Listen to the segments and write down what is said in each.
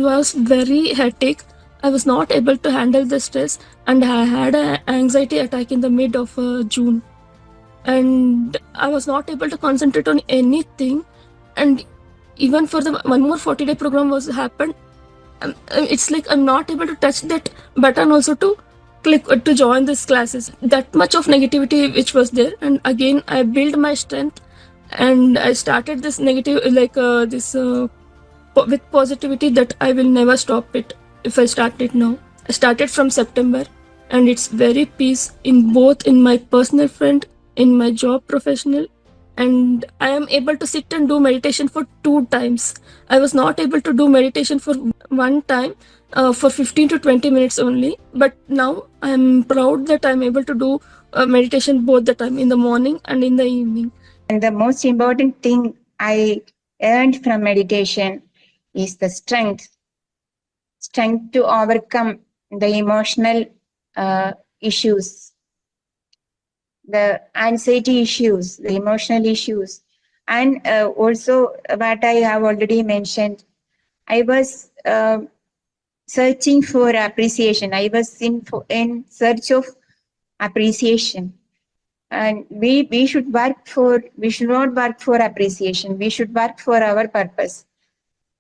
was very hectic. I was not able to handle the stress, and I had an anxiety attack in the mid of June, and I was not able to concentrate on anything. And even for the one more 40-day program was happened, it's like I'm not able to touch that button also to click to join these classes. That much of negativity which was there, and again I built my strength, and I started this negative this with positivity that I will never stop it if I start it now. I started from September, and it's very peace in both in my personal front, in my job professional, and I am able to sit and do meditation for 2 times. I was not able to do meditation for one time for 15 to 20 minutes only, but now I'm proud that I'm able to do meditation both the time in the morning and in the evening. And the most important thing I earned from meditation is the strength to overcome the emotional issues, the anxiety issues, the emotional issues. And also, what I have already mentioned, I was searching for appreciation. I was in search of appreciation. And we should not work for appreciation. We should work for our purpose.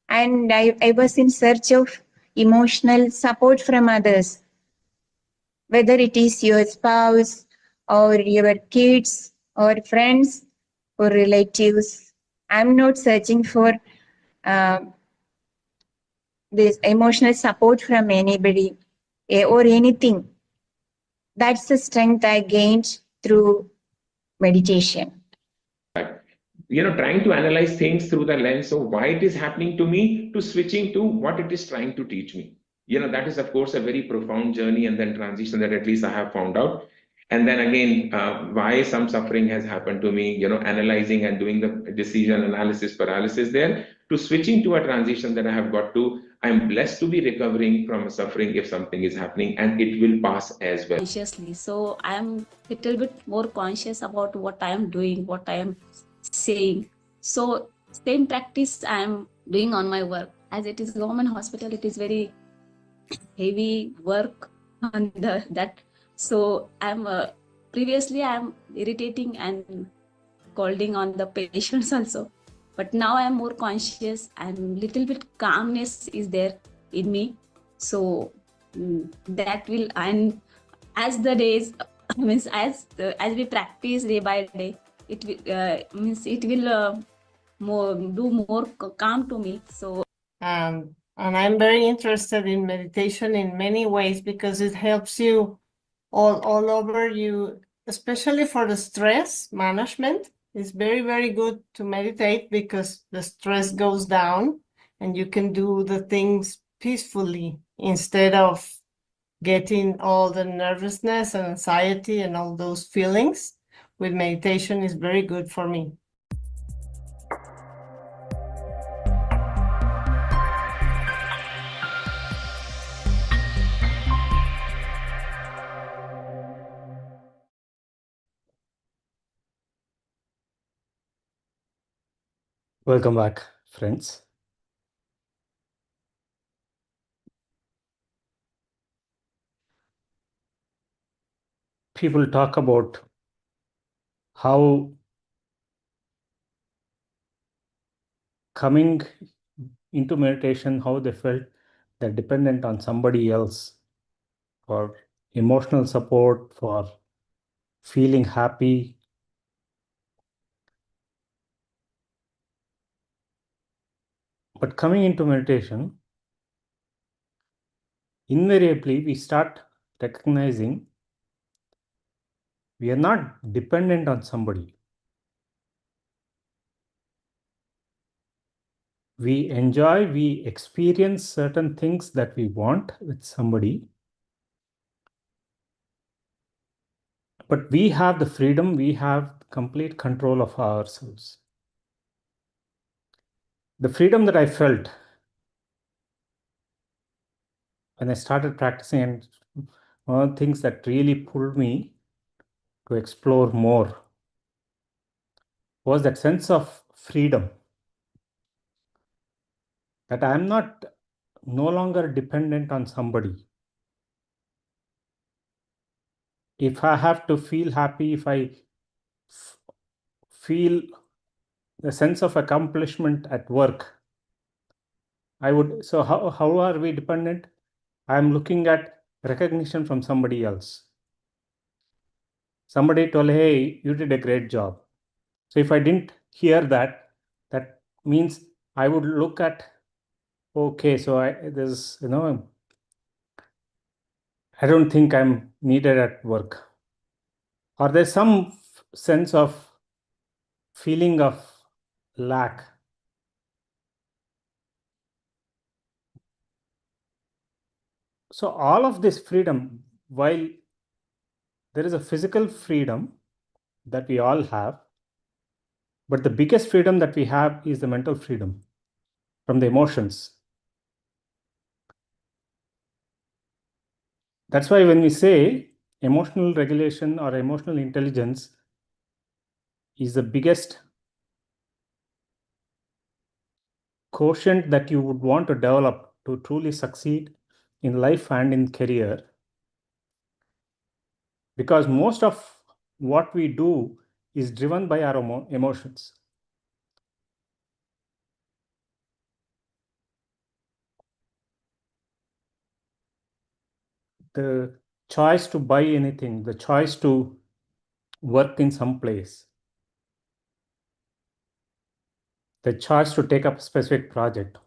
And I was in search of emotional support from others, whether it is your spouse or your kids or friends or relatives. I'm not searching for this emotional support from anybody or anything. That's the strength I gained through meditation. Trying to analyze things through the lens of why it is happening to me, to switching to what it is trying to teach me. That is, of course, a very profound journey and then transition that at least I have found out. And then again, why some suffering has happened to me, analyzing and doing the decision analysis paralysis there, to switching to a transition that I have got to. I'm blessed to be recovering from a suffering if something is happening, and it will pass as well. Consciously. So I'm a little bit more conscious about what I am doing, what I am saying. So same practice I am doing on my work. As it is government hospital, it is very heavy work on that. So I'm previously I'm irritating and scolding on the patients also, but now I'm more conscious and little bit calmness is there in me. So that will, and as the days means as we practice day by day, it will means it will more calm to me. So and I'm very interested in meditation in many ways because it helps you all over you, especially for the stress management. It's very, very good to meditate because the stress goes down and you can do the things peacefully instead of getting all the nervousness and anxiety and all those feelings. With meditation is very good for me. Welcome back, friends. People talk about how coming into meditation, how they felt they're dependent on somebody else for emotional support, for feeling happy. But coming into meditation, invariably we start recognizing we are not dependent on somebody. We enjoy, we experience certain things that we want with somebody. But we have the freedom, we have complete control of ourselves. The freedom that I felt when I started practicing, and one of the things that really pulled me to explore more was that sense of freedom. That I'm not no longer dependent on somebody. If I have to feel happy, if I feel the sense of accomplishment at work, I would. So how are we dependent? I am looking at recognition from somebody else. Somebody told, hey, you did a great job. So if I didn't hear that, that means I would look at, okay, so there's, I don't think I'm needed at work. Or there's some sense of feeling of lack. So all of this freedom, while there is a physical freedom that we all have, but the biggest freedom that we have is the mental freedom from the emotions. That's why when we say emotional regulation or emotional intelligence is the biggest quotient that you would want to develop to truly succeed in life and in career, because most of what we do is driven by our emotions. The choice to buy anything, the choice to work in some place, the choice to take up a specific project.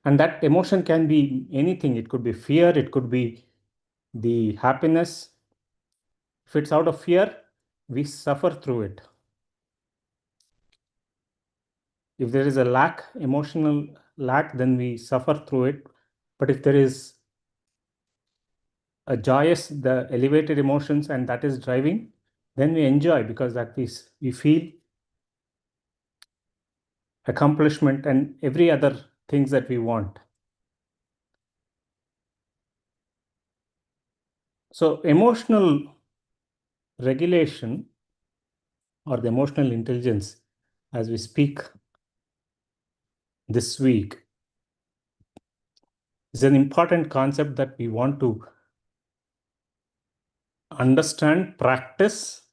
And that emotion can be anything. It could be fear, it could be the happiness. If it's out of fear, we suffer through it. If there is a lack, emotional lack, then we suffer through it. But if there is a joyous, the elevated emotions, and that is driving, then we enjoy, because that we feel accomplishment and every other things that we want. So emotional regulation or the emotional intelligence, as we speak this week, is an important concept that we want to understand, practice,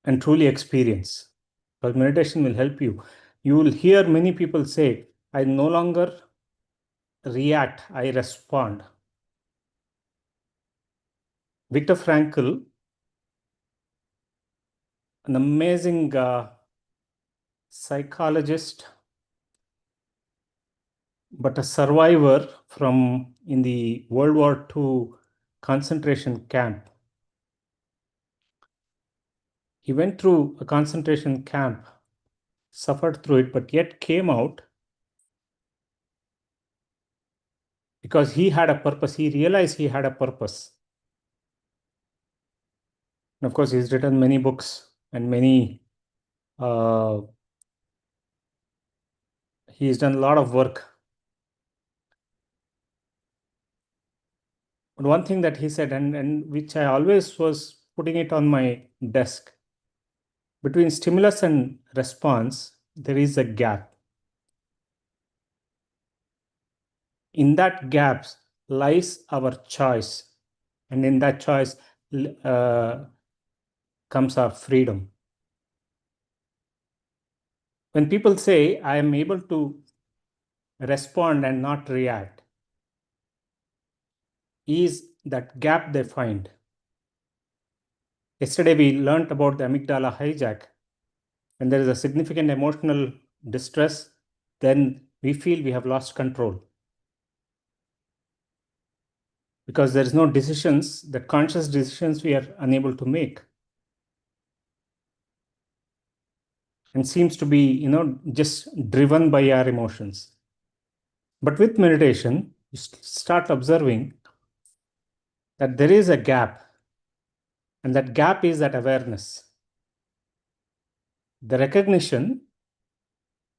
and truly experience. Because meditation will help you. You will hear many people say, I no longer react, I respond. Viktor Frankl, an amazing psychologist, but a survivor from in the World War II concentration camp. He went through a concentration camp, suffered through it, but yet came out because he had a purpose. He realized he had a purpose. And of course, he's written many books and he's done a lot of work. But one thing that he said, and which I always was putting it on my desk, between stimulus and response, there is a gap. In that gap lies our choice. And in that choice comes our freedom. When people say, I am able to respond and not react, is that gap they find. Yesterday, we learned about the amygdala hijack. When there is a significant emotional distress, then we feel we have lost control. Because there is no decisions, the conscious decisions we are unable to make. And seems to be, just driven by our emotions. But with meditation, you start observing that there is a gap. And that gap is that awareness. The recognition,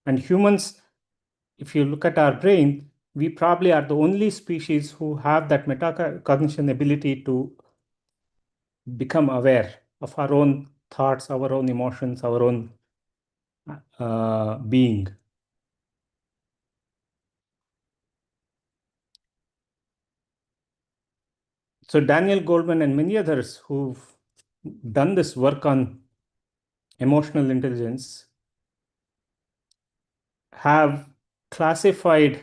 and humans, if you look at our brain, we probably are the only species who have that metacognition ability to become aware of our own thoughts, our own emotions, our own being. So Daniel Goleman and many others who've done this work on emotional intelligence have classified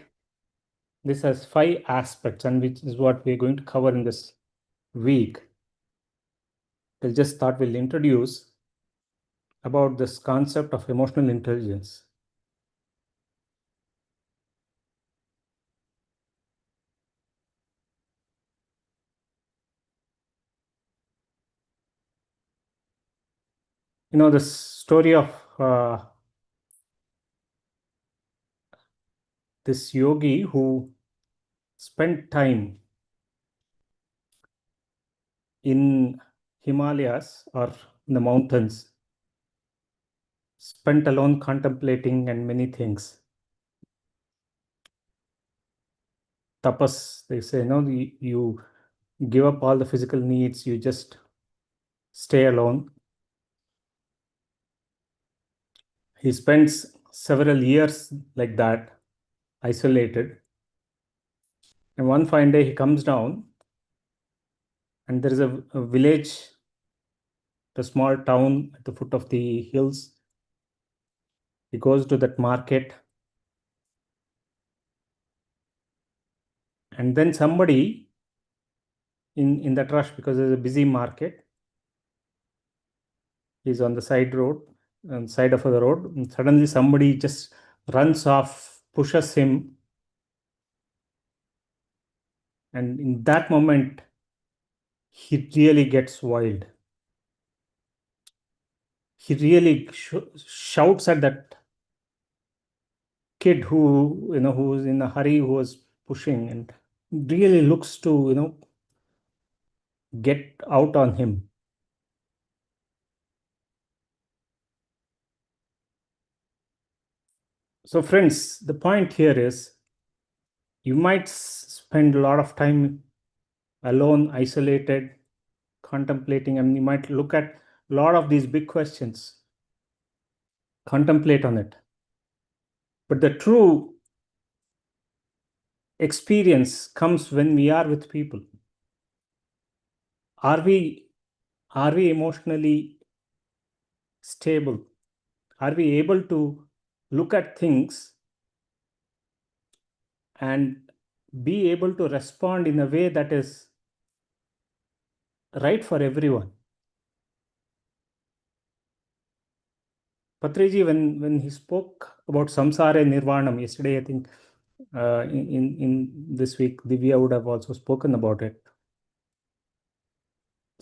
this as 5 aspects, and which is what we're going to cover in this week. I just thought we'll introduce about this concept of emotional intelligence. You know, the story of this yogi who spent time in Himalayas or in the mountains, spent alone contemplating and many things. Tapas, they say, no, you give up all the physical needs, you just stay alone. He spends several years like that, isolated. And one fine day he comes down, and there is a village, a small town at the foot of the hills. He goes to that market, and then somebody in that rush, because there's a busy market, he's on the side of the road, and suddenly somebody just runs off, pushes him, and in that moment he really gets wild. He really shouts at that kid who was in a hurry, who was pushing, and really looks to get out on him. So friends, the point here is you might spend a lot of time alone, isolated, contemplating, and you might look at a lot of these big questions, contemplate on it. But the true experience comes when we are with people. Are we emotionally stable? Are we able to look at things and be able to respond in a way that is right for everyone? Patriji, when he spoke about samsara nirvanam yesterday, I think in this week, Divya would have also spoken about it.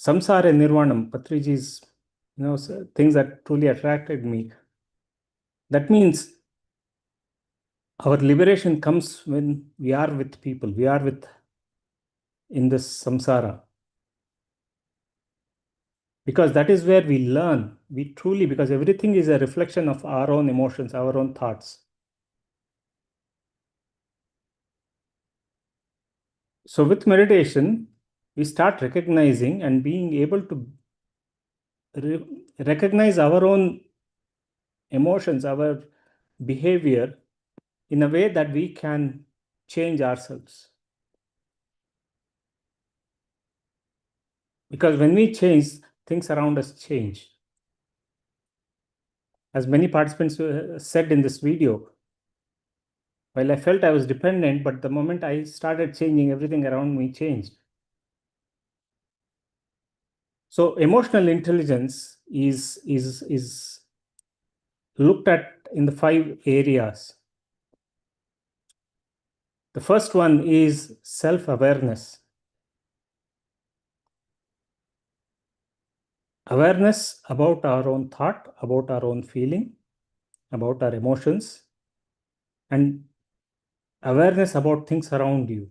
Samsara nirvanam, Patriji's things that truly attracted me. That means our liberation comes when we are with people, we are in this samsara. Because that is where we learn, because everything is a reflection of our own emotions, our own thoughts. So with meditation, we start recognizing and being able to recognize our own emotions, our behavior in a way that we can change ourselves. Because when we change, things around us change. As many participants said in this video, while I felt I was dependent, but the moment I started changing, everything around me changed. So emotional intelligence is looked at in the 5 areas. The first one is self-awareness. Awareness about our own thought, about our own feeling, about our emotions, and awareness about things around you.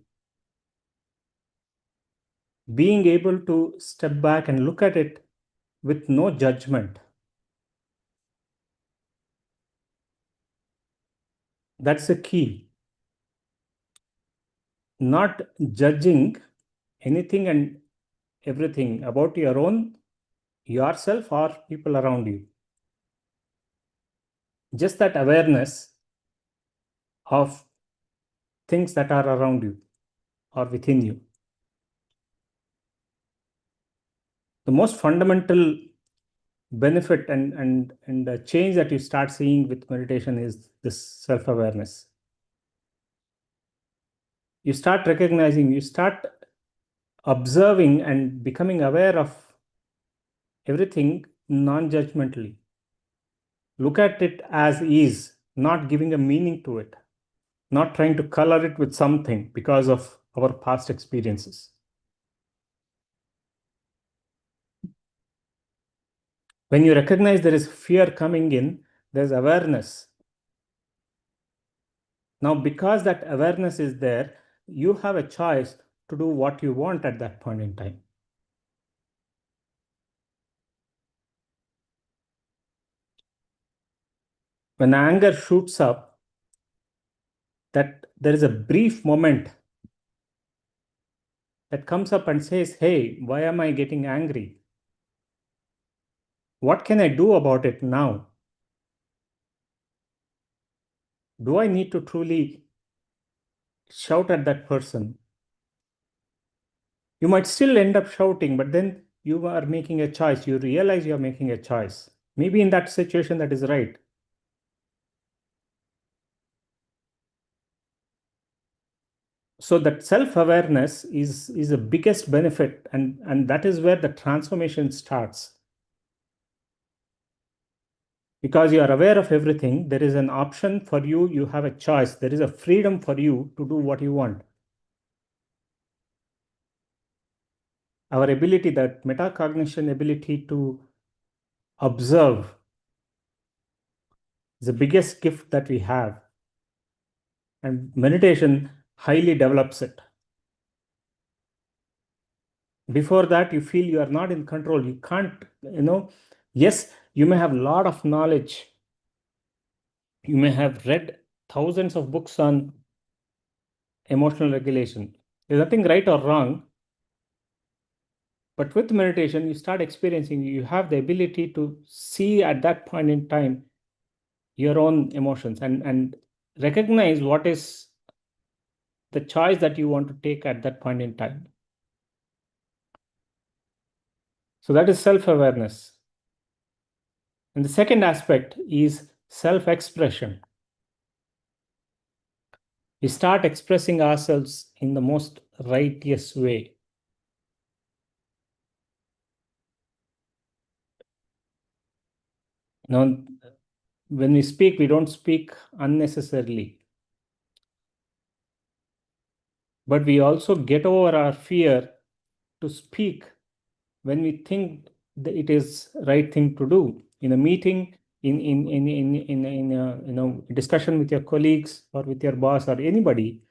Being able to step back and look at it with no judgment. That's the key. Not judging anything and everything about yourself or people around you. Just that awareness of things that are around you or within you. the most fundamental benefit and the change that you start seeing with meditation is this self-awareness. You start recognizing, you start observing and becoming aware of everything non-judgmentally. Look at it as is, not giving a meaning to it, not trying to color it with something because of our past experiences. When you recognize there is fear coming in, there's awareness. Now, because that awareness is there, you have a choice to do what you want at that point in time. When anger shoots up, that there is a brief moment that comes up and says, hey, why am I getting angry? What can I do about it now? Do I need to truly shout at that person? You might still end up shouting, but then you are making a choice. You realize you are making a choice. Maybe in that situation that is right. So that self-awareness is the biggest benefit, and that is where the transformation starts. Because you are aware of everything, there is an option for you, you have a choice, there is a freedom for you to do what you want. Our ability, that metacognition ability to observe, is the biggest gift that we have. And meditation highly develops it. Before that, you feel you are not in control. You can't, yes, you may have a lot of knowledge. You may have read thousands of books on emotional regulation. There's nothing right or wrong. But with meditation, you start experiencing, you have the ability to see at that point in time your own emotions and recognize what is the choice that you want to take at that point in time. So that is self-awareness. And the second aspect is self-expression. We start expressing ourselves in the most righteous way. Now, when we speak, we don't speak unnecessarily. But we also get over our fear to speak when we think that it is right thing to do. In a meeting, in a discussion with your colleagues or with your boss or anybody,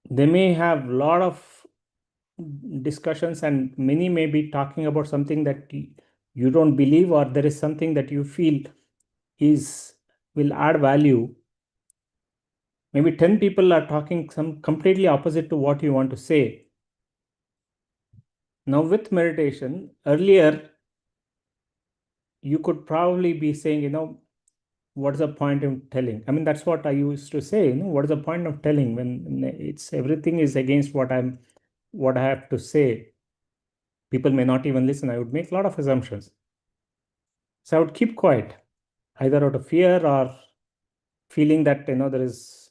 they may have a lot of discussions and many may be talking about something that you don't believe, or there is something that you feel will add value. Maybe 10 people are talking some completely opposite to what you want to say. Now with meditation, earlier you could probably be saying, what's the point of telling? I mean, that's what I used to say, what is the point of telling when it's everything is against what I have to say? People may not even listen. I would make a lot of assumptions. So I would keep quiet, either out of fear or feeling that, there is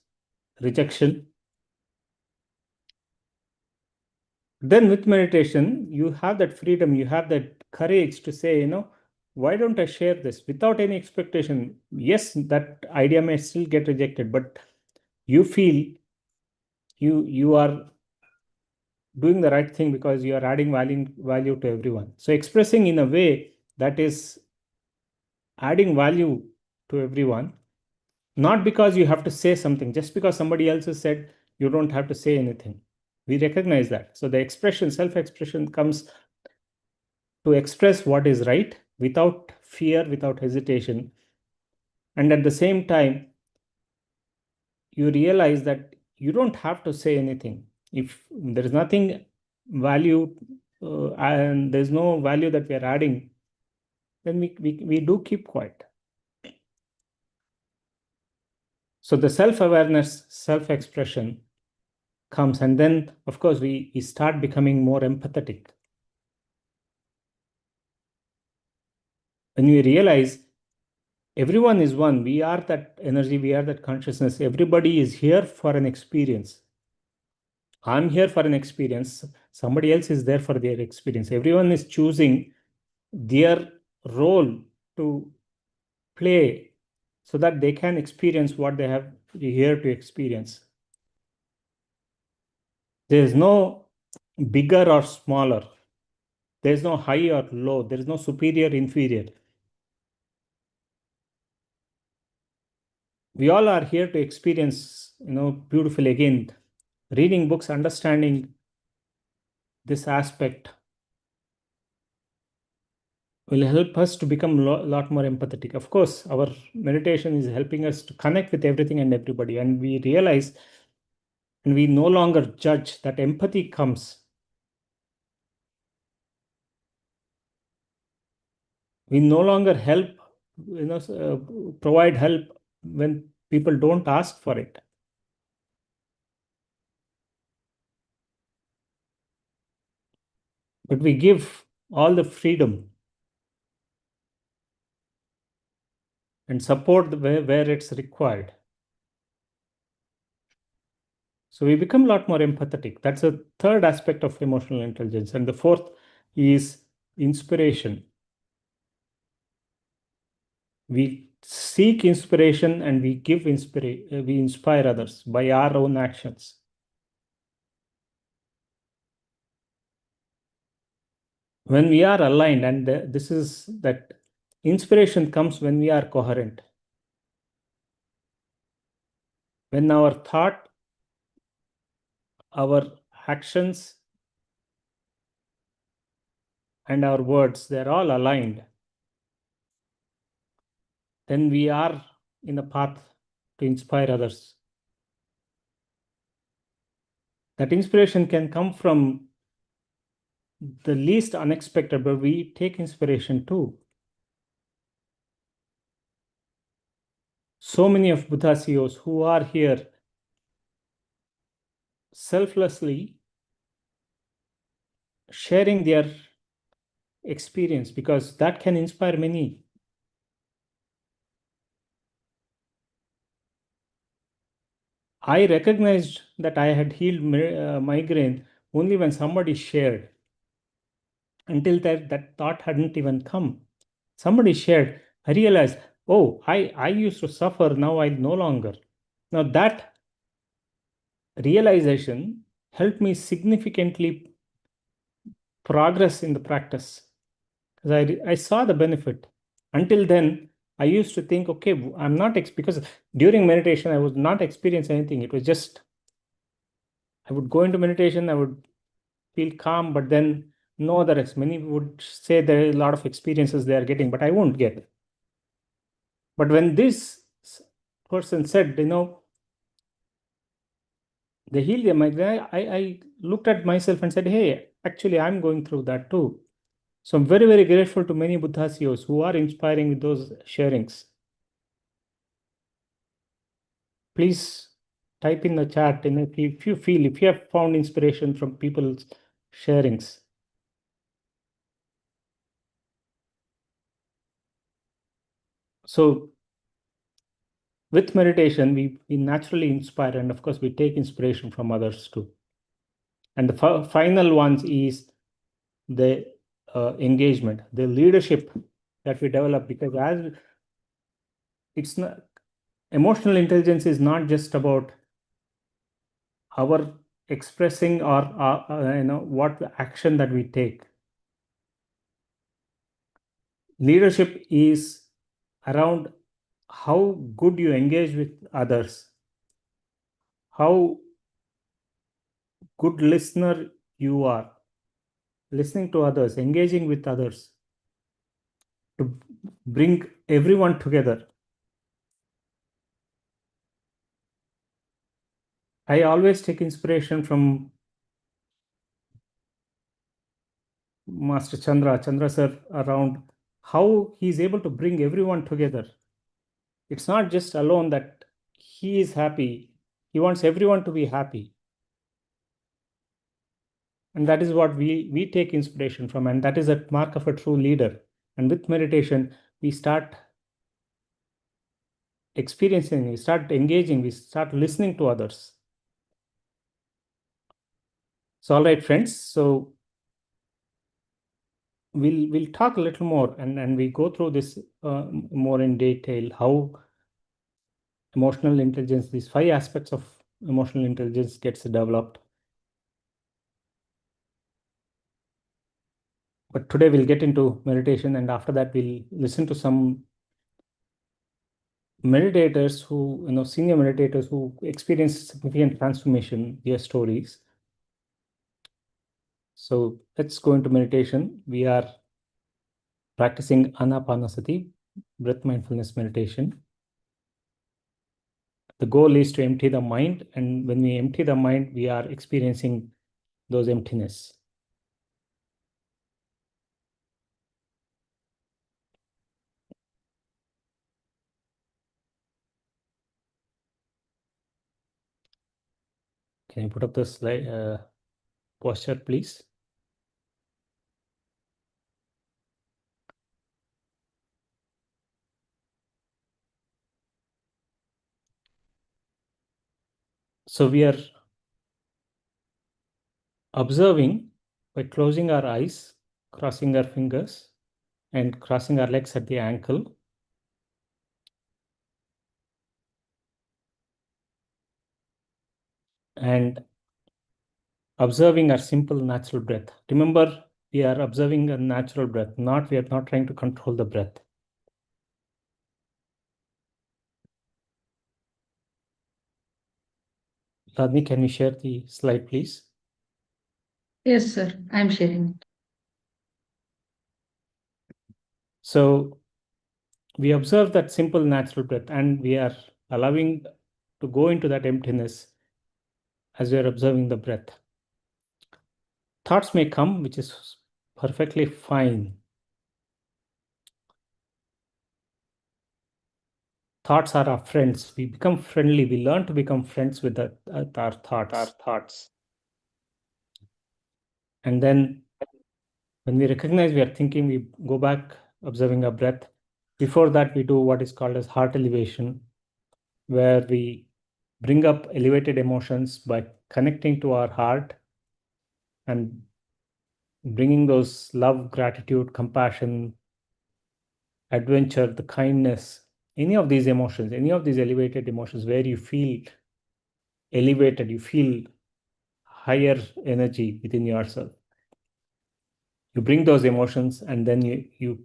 rejection. Then with meditation, you have that freedom, you have that courage to say, why don't I share this without any expectation? Yes, that idea may still get rejected, but you feel you are doing the right thing because you are adding value to everyone. So expressing in a way that is adding value to everyone, not because you have to say something, just because somebody else has said, you don't have to say anything. We recognize that. So the expression, self-expression comes to express what is right without fear, without hesitation. And at the same time, you realize that you don't have to say anything. If there is nothing value and there's no value that we are adding, then we do keep quiet. So the self-awareness, self-expression comes, and then of course we start becoming more empathetic. When we realize everyone is one, we are that energy, we are that consciousness, everybody is here for an experience. I'm here for an experience, somebody else is there for their experience. Everyone is choosing their role to play so that they can experience what they have here to experience. There is no bigger or smaller. There is no high or low. There is no superior, inferior. We all are here to experience, beautifully. Again, reading books, understanding this aspect will help us to become a lot more empathetic. Of course, our meditation is helping us to connect with everything and everybody, and we realize and we no longer judge. That empathy comes. We no longer help, provide help when people don't ask for it. But we give all the freedom and support where it's required. So we become a lot more empathetic. That's a third aspect of emotional intelligence. And the fourth is inspiration. We seek inspiration and we give we inspire others by our own actions. When we are aligned, and this is that inspiration comes when we are coherent. When our thought, our actions, and our words, they're all aligned, then we are in a path to inspire others. That inspiration can come from the least unexpected, but we take inspiration too. So many of Buddha CEOs who are here selflessly sharing their experience, because that can inspire many. I recognized that I had healed migraine only when somebody shared. Until that thought hadn't even come. Somebody shared. I realized, oh, I used to suffer, now I no longer. Now that realization helped me significantly progress in the practice, because I saw the benefit. Until then, I used to think, okay, I'm not, because during meditation, I would not experience anything. It was just, I would go into meditation, I would feel calm, but then no other. Many would say there are a lot of experiences they are getting, but I won't get. But when this person said, they healed their migraine, I looked at myself and said, hey, actually, I'm going through that too. So I'm very, very grateful to many Buddha CEOs who are inspiring with those sharings. Please type in the chat, if you have found inspiration from people's sharings. So with meditation, we naturally inspire, and of course, we take inspiration from others too. And the final one is the engagement, the leadership that we develop, because as it's not, emotional intelligence is not just about our expressing or what the action that we take. Leadership is around how good you engage with others, how good listener you are, listening to others, engaging with others to bring everyone together. I always take inspiration from Master Chandra sir, around how he's able to bring everyone together. It's not just alone that he is happy. He wants everyone to be happy. And that is what we take inspiration from, and that is a mark of a true leader. And with meditation, we start experiencing, we start engaging, we start listening to others. So, all right, friends. So we'll talk a little more, and we go through this more in detail, how emotional intelligence, these 5 aspects of emotional intelligence gets developed. But today we'll get into meditation, and after that we'll listen to some meditators who, senior meditators who experience significant transformation, their stories. So let's go into meditation. We are practicing Anapanasati, breath mindfulness meditation. The goal is to empty the mind, and when we empty the mind, we are experiencing those emptiness. Can you put up the slide posture, please? So we are observing by closing our eyes, crossing our fingers, and crossing our legs at the ankle. And observing our simple natural breath. Remember, we are observing a natural breath, we are not trying to control the breath. Radni, can you share the slide, please? Yes, sir. I'm sharing it. So we observe that simple natural breath, and we are allowing to go into that emptiness as we are observing the breath. Thoughts may come, which is perfectly fine. Thoughts are our friends. We become friendly. We learn to become friends with our thoughts. And then when we recognize we are thinking, we go back observing our breath. Before that, we do what is called as heart elevation, where we bring up elevated emotions by connecting to our heart and bringing those love, gratitude, compassion, adventure, the kindness, any of these emotions, any of these elevated emotions where you feel elevated, you feel higher energy within yourself. You bring those emotions, and then you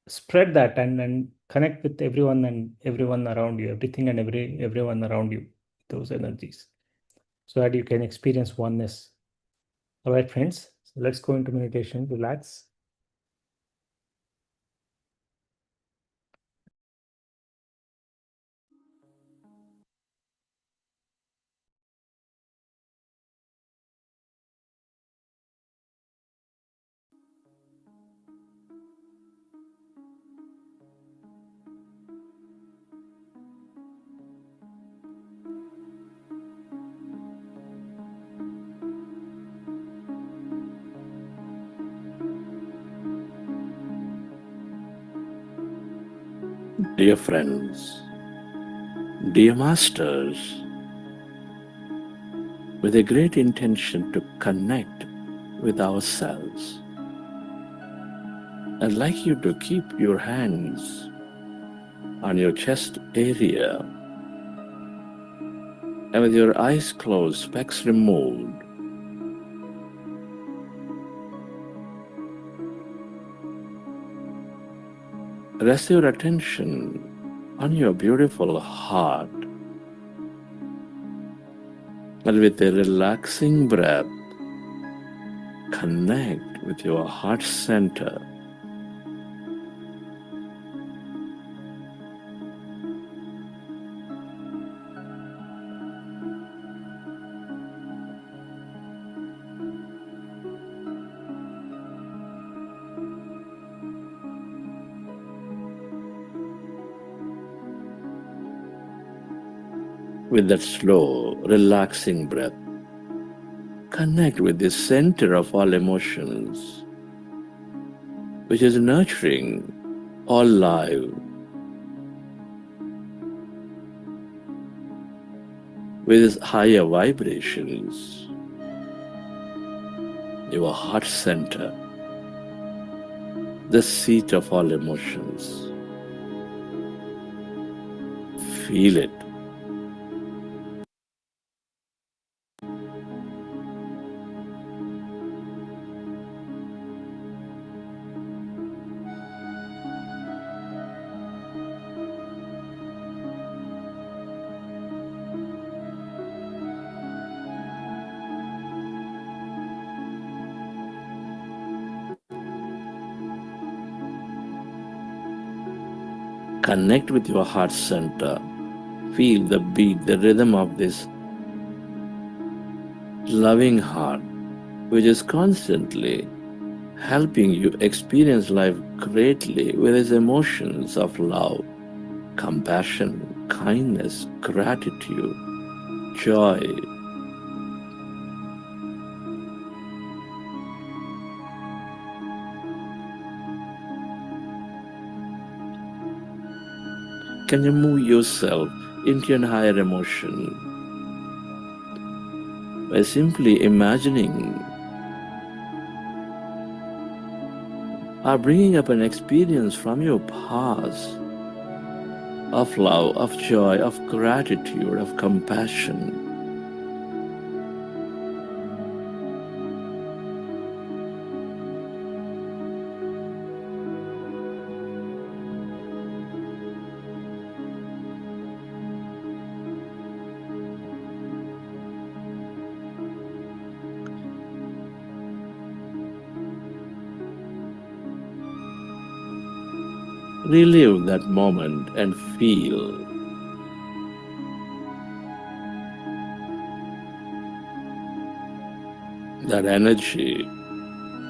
spread that and connect with everyone and everyone around you, everything and everyone around you, those energies, so that you can experience oneness. All right, friends. So let's go into meditation. Relax. Dear friends, dear masters, with a great intention to connect with ourselves, I'd like you to keep your hands on your chest area, and with your eyes closed, specs removed, rest your attention on your beautiful heart, and with a relaxing breath, connect with your heart center. With that slow, relaxing breath, connect with the center of all emotions, which is nurturing all life with its higher vibrations. Your heart center, the seat of all emotions. Feel it. Connect with your heart center. Feel the beat, the rhythm of this loving heart, which is constantly helping you experience life greatly with its emotions of love, compassion, kindness, gratitude, joy. Can you move yourself into a higher emotion by simply imagining or bringing up an experience from your past of love, of joy, of gratitude, of compassion? Relive that moment and feel that energy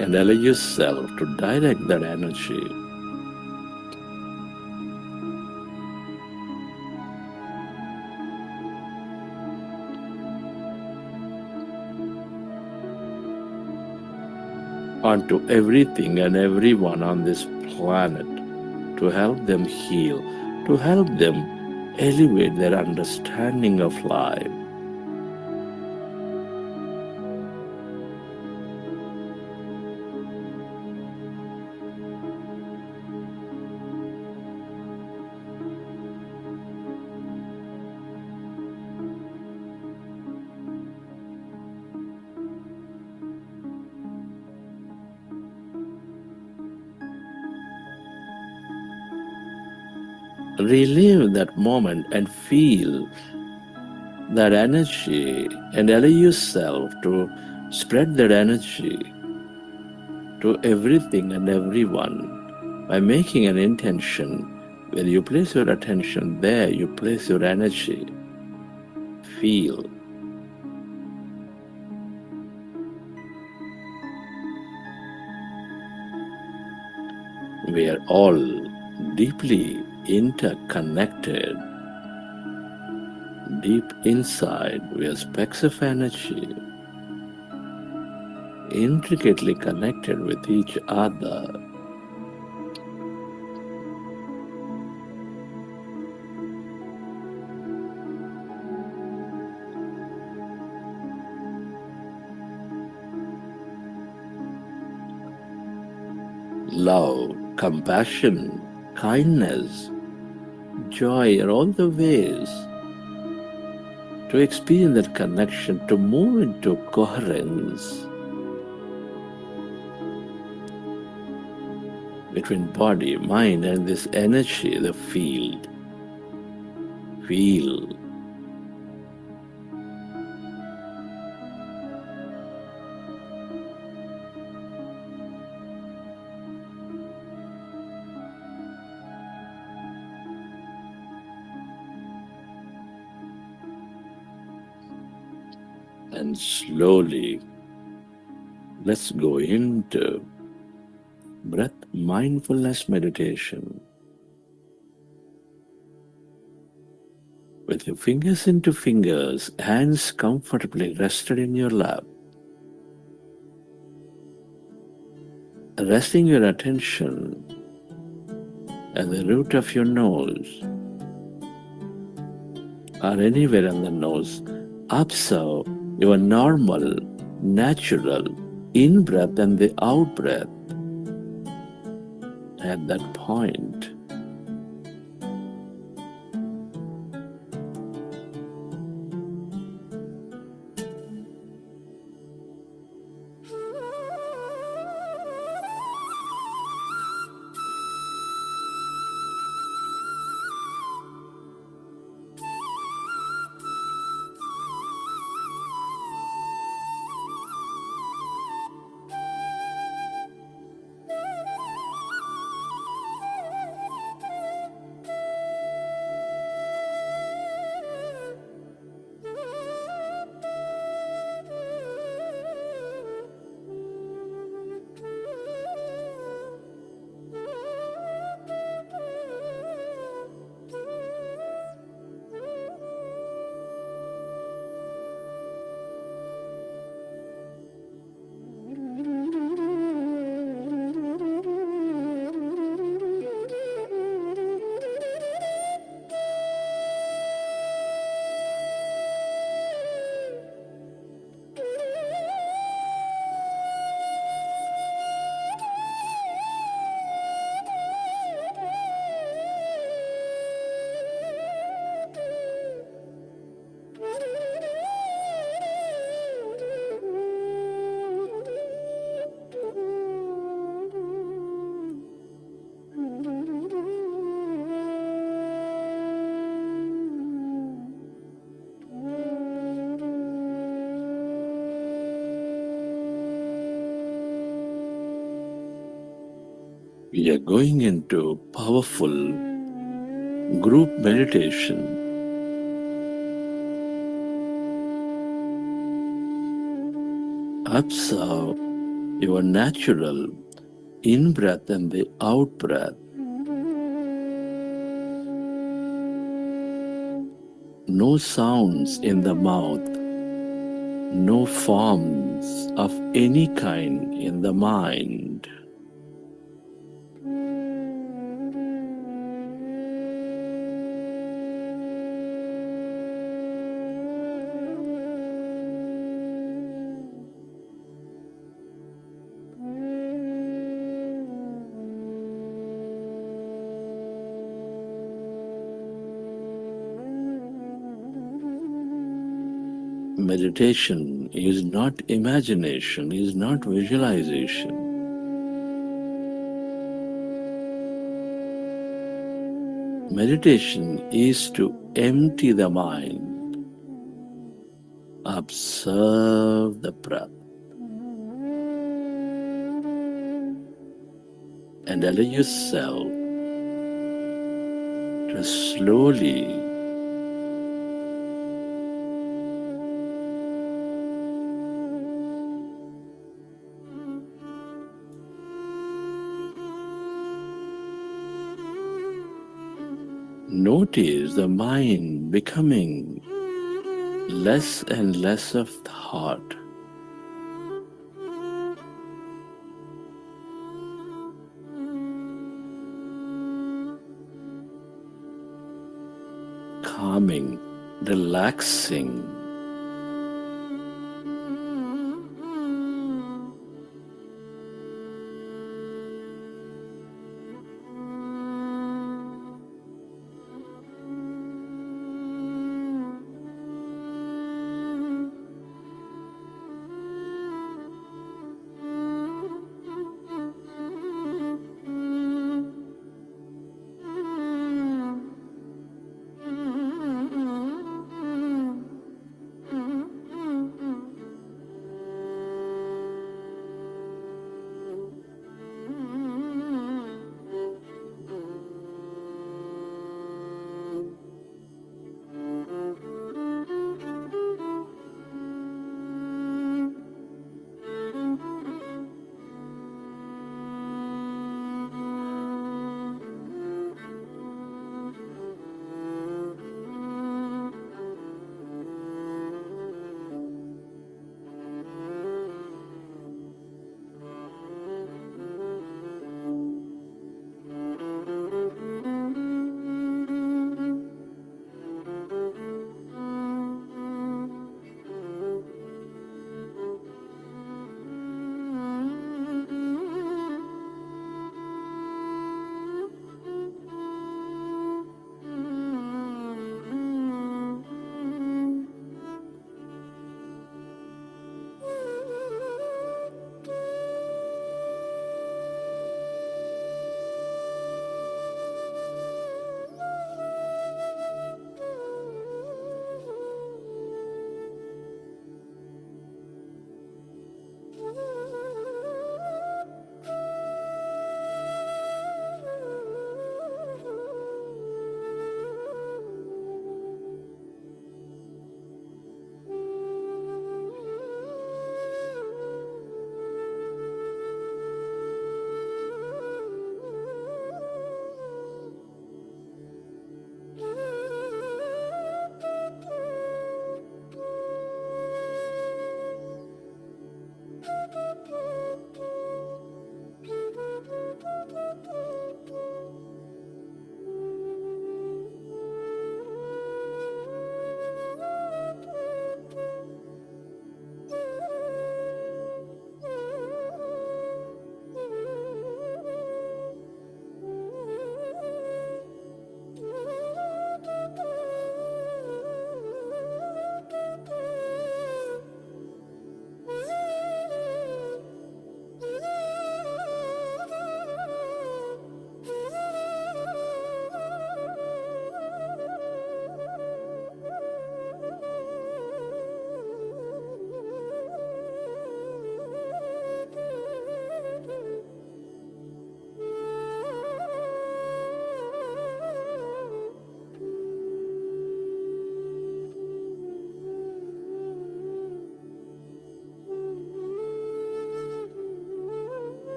and allow yourself to direct that energy onto everything and everyone on this planet to help them heal, to help them elevate their understanding of life. Relive that moment and feel that energy and allow yourself to spread that energy to everything and everyone by making an intention. When you place your attention there, you place your energy. Feel. We are all deeply interconnected. Deep inside, we are specks of energy, intricately connected with each other. Love, compassion, kindness, joy are all the ways to experience that connection, to move into coherence between body, mind, and this energy, the field. Feel. And slowly, let's go into breath mindfulness meditation. With your fingers into fingers, hands comfortably rested in your lap. resting your attention at the root of your nose or anywhere on the nose, observe your normal, natural in-breath and the out-breath at that point. We are going into powerful group meditation. Observe your natural in-breath and the out-breath. No sounds in the mouth, no forms of any kind in the mind. Meditation is not imagination, is not visualization. Meditation is to empty the mind, observe the breath, and allow yourself to slowly notice the mind becoming less and less of thought. Calming, relaxing.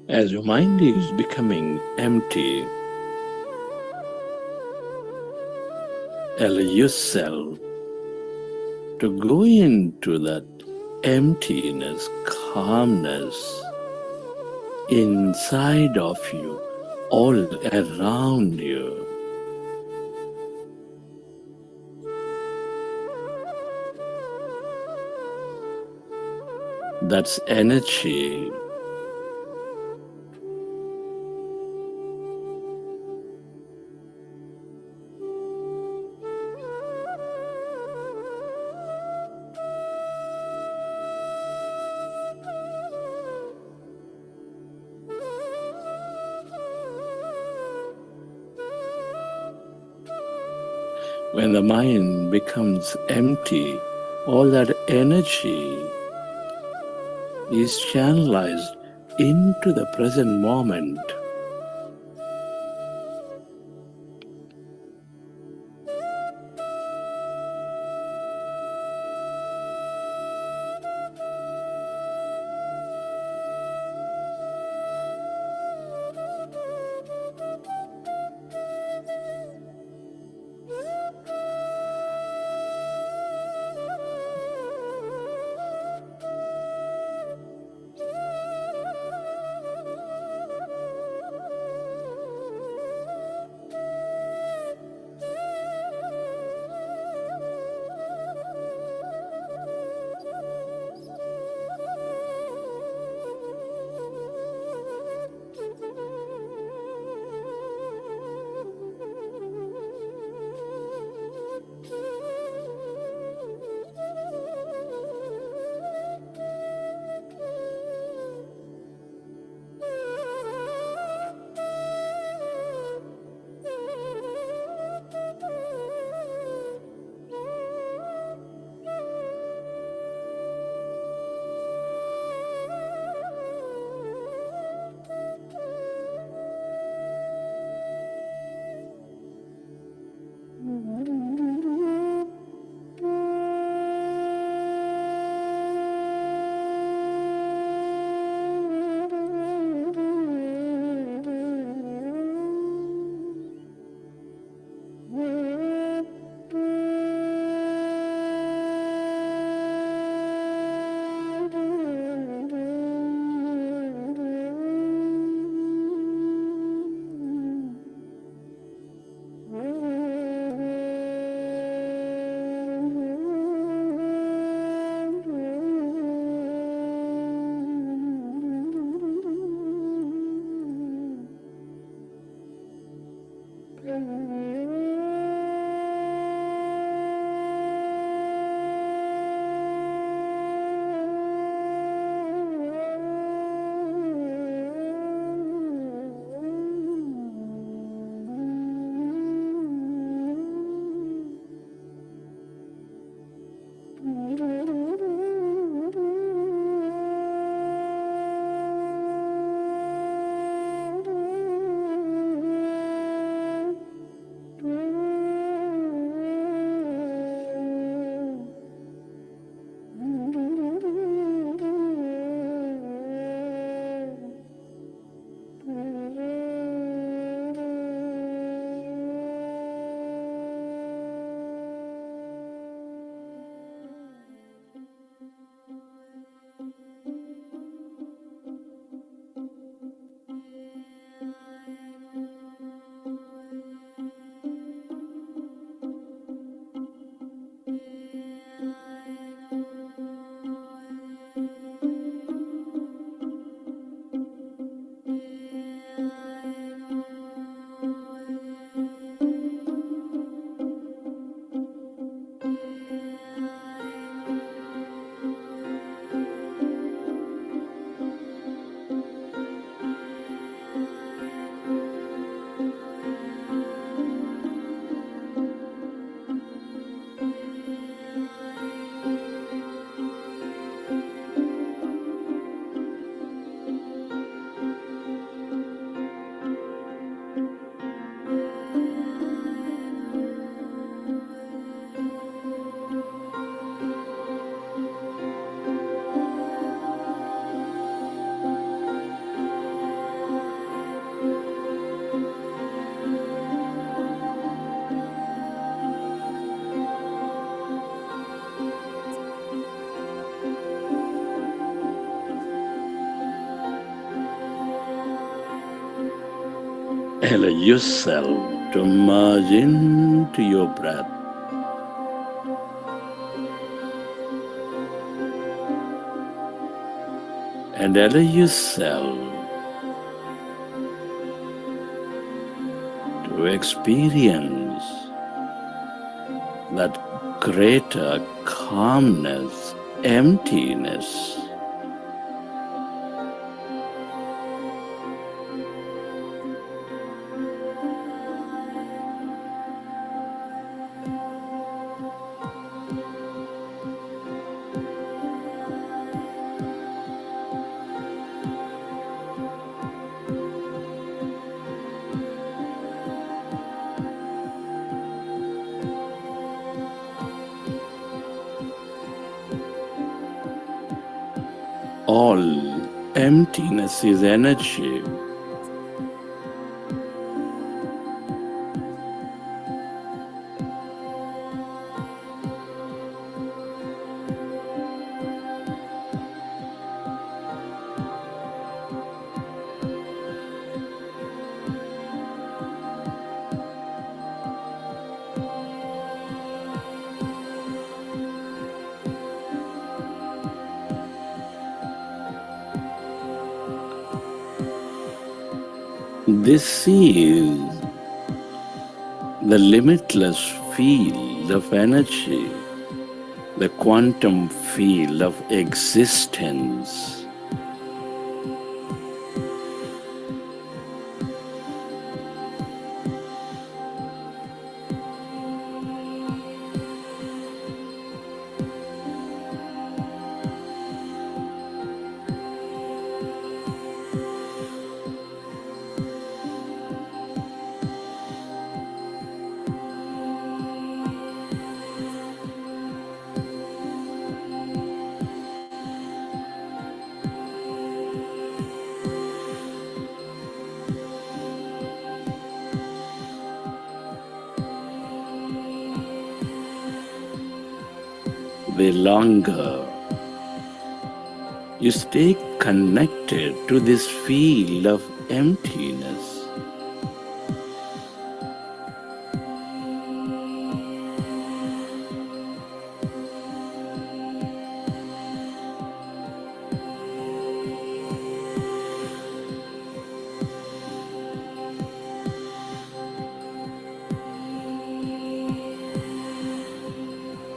As your mind is becoming empty, allow yourself to go into that emptiness, calmness inside of you, all around you. That's energy. When the mind becomes empty, all that energy is channelized into the present moment. Allow yourself to merge into your breath. And allow yourself to experience that greater calmness, emptiness. All emptiness is energy. This is the limitless field of energy, the quantum field of existence. The longer you stay connected to this field of emptiness,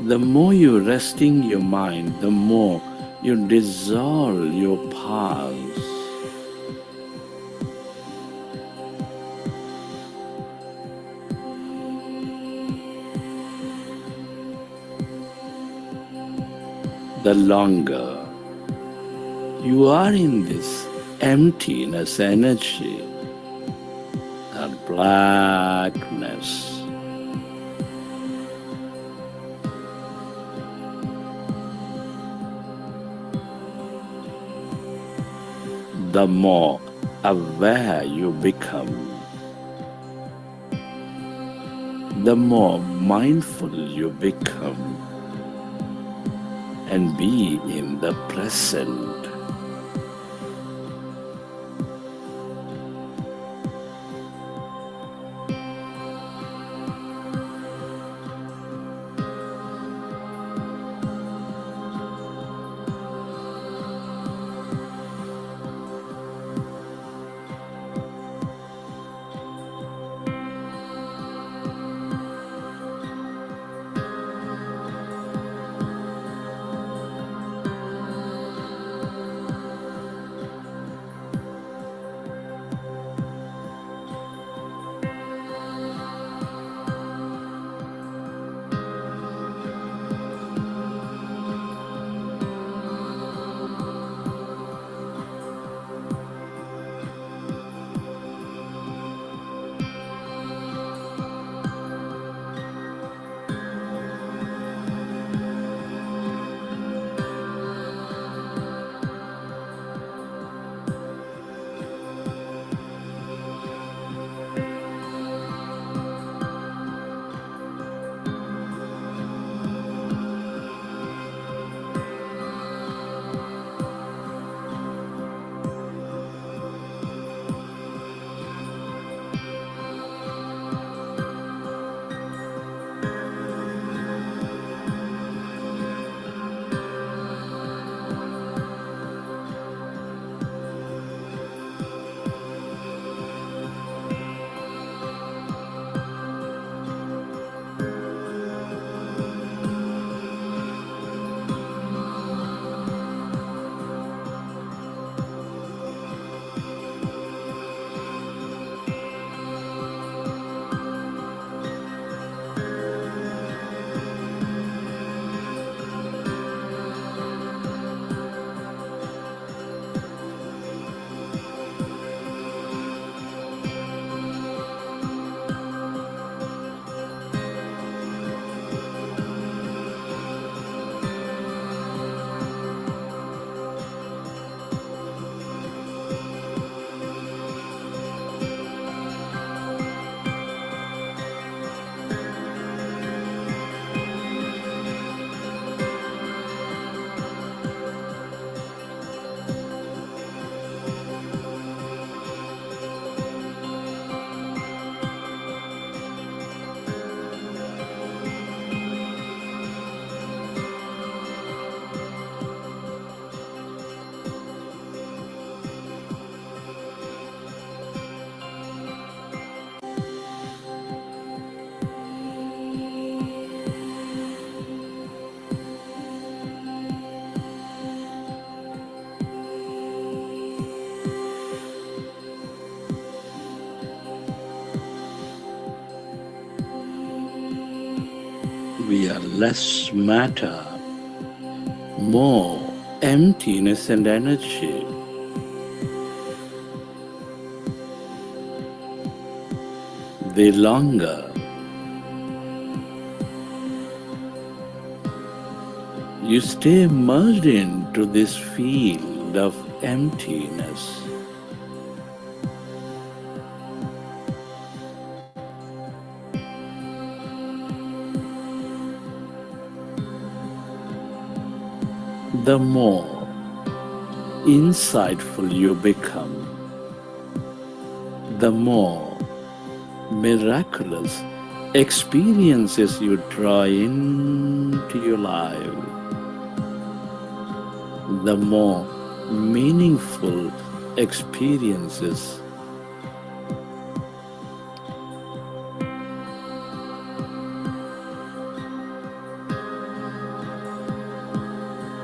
the more you resting your mind, the more you dissolve your past. The longer you are in this emptiness energy, that blackness, the more aware you become, the more mindful you become, and be in the present. we are less matter, more emptiness and energy. The longer you stay merged into this field of emptiness, the more insightful you become, the more miraculous experiences you draw into your life, the more meaningful experiences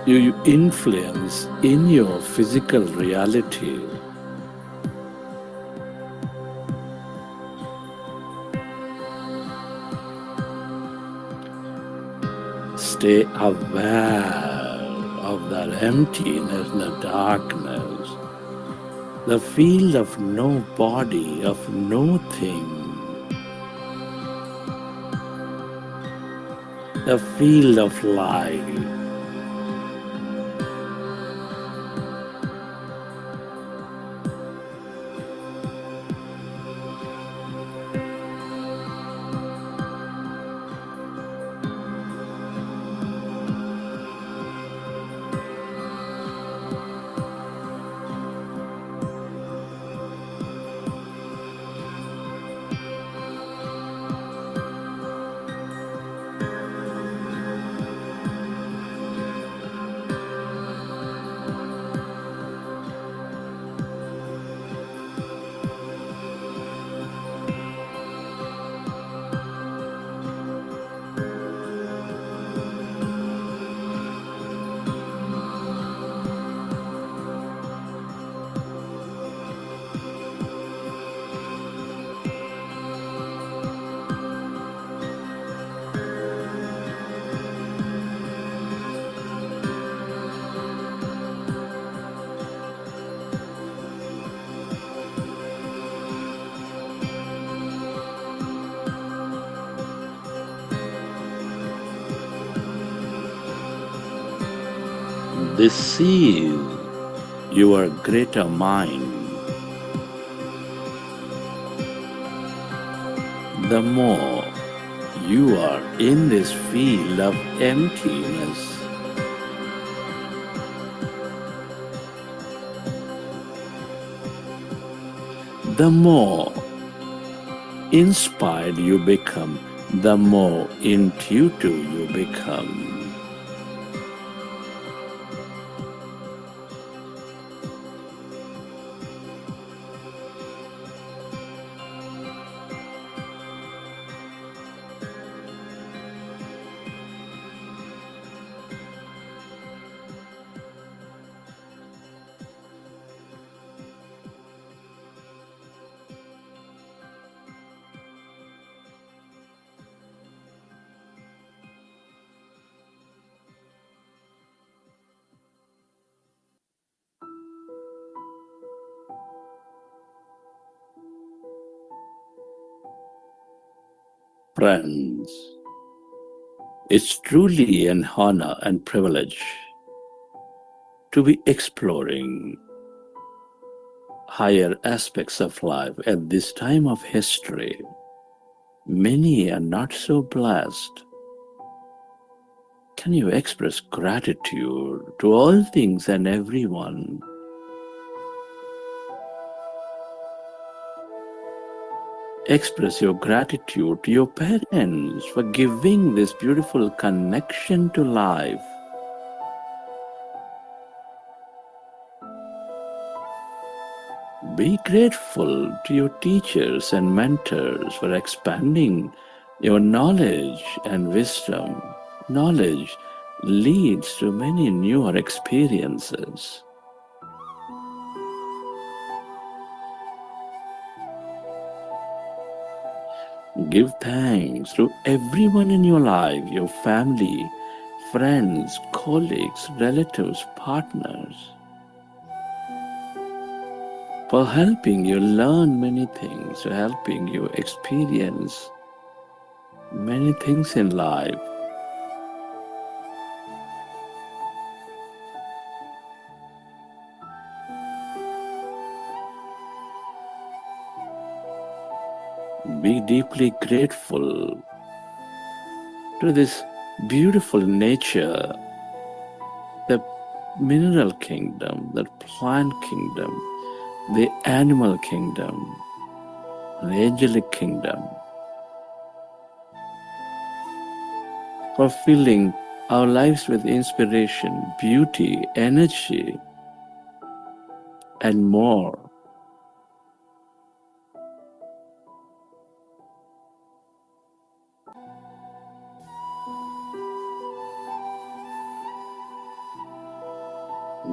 you influence in your physical reality. Stay aware of that emptiness, the darkness, the field of no body, of no thing, the field of light. This is your greater mind. The more you are in this field of emptiness, the more inspired you become, the more intuitive you become. Friends, it's truly an honor and privilege to be exploring higher aspects of life at this time of history. Many are not so blessed. Can you express gratitude to all things and everyone? Express your gratitude to your parents for giving this beautiful connection to life. Be grateful to your teachers and mentors for expanding your knowledge and wisdom. Knowledge leads to many newer experiences. Give thanks to everyone in your life, your family, friends, colleagues, relatives, partners, for helping you learn many things, helping you experience many things in life. Be deeply grateful to this beautiful nature, the mineral kingdom, the plant kingdom, the animal kingdom, the angelic kingdom, for filling our lives with inspiration, beauty, energy, and more.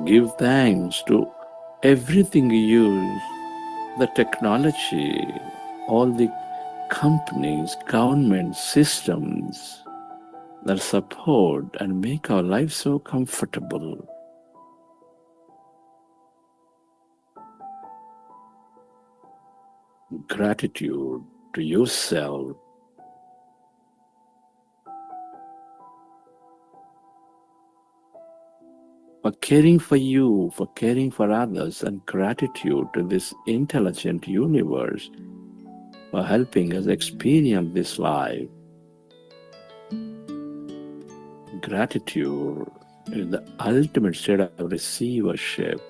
Give thanks to everything you use, the technology, all the companies, government systems that support and make our life so comfortable. Gratitude to yourself for caring for you, for caring for others, and gratitude to this intelligent universe for helping us experience this life. Gratitude is the ultimate state of receivership.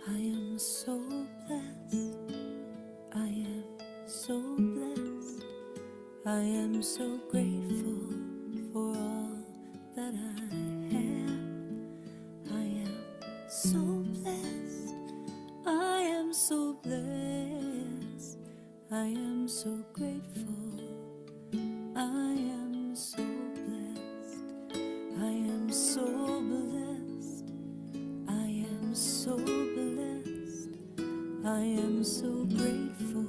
I am so blessed. I am so blessed. I am so grateful for all that I have. I am so blessed. I am so blessed. I am so grateful. I am so blessed. I am so blessed. I am so blessed. I am so grateful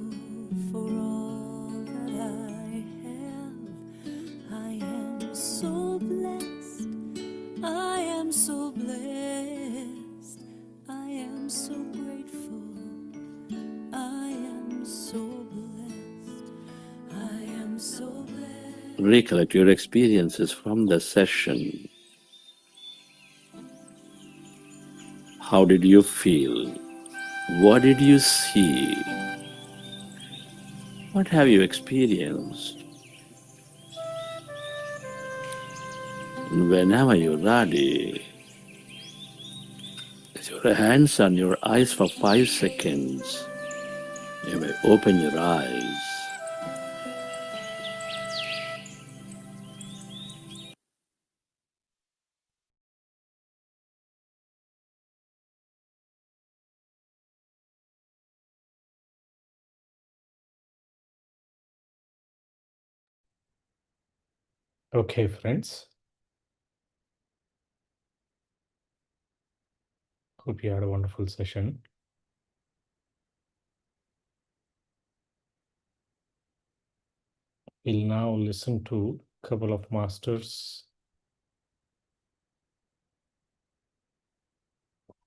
for all that I have. I am so blessed. I am so blessed. I am so grateful. I am so blessed. I am so blessed. Recollect your experiences from the session. How did you feel? What did you see? What have you experienced? And whenever you're ready, with your hands on your eyes for 5 seconds, you may open your eyes. Okay, friends. Hope you had a wonderful session. We'll now listen to a couple of masters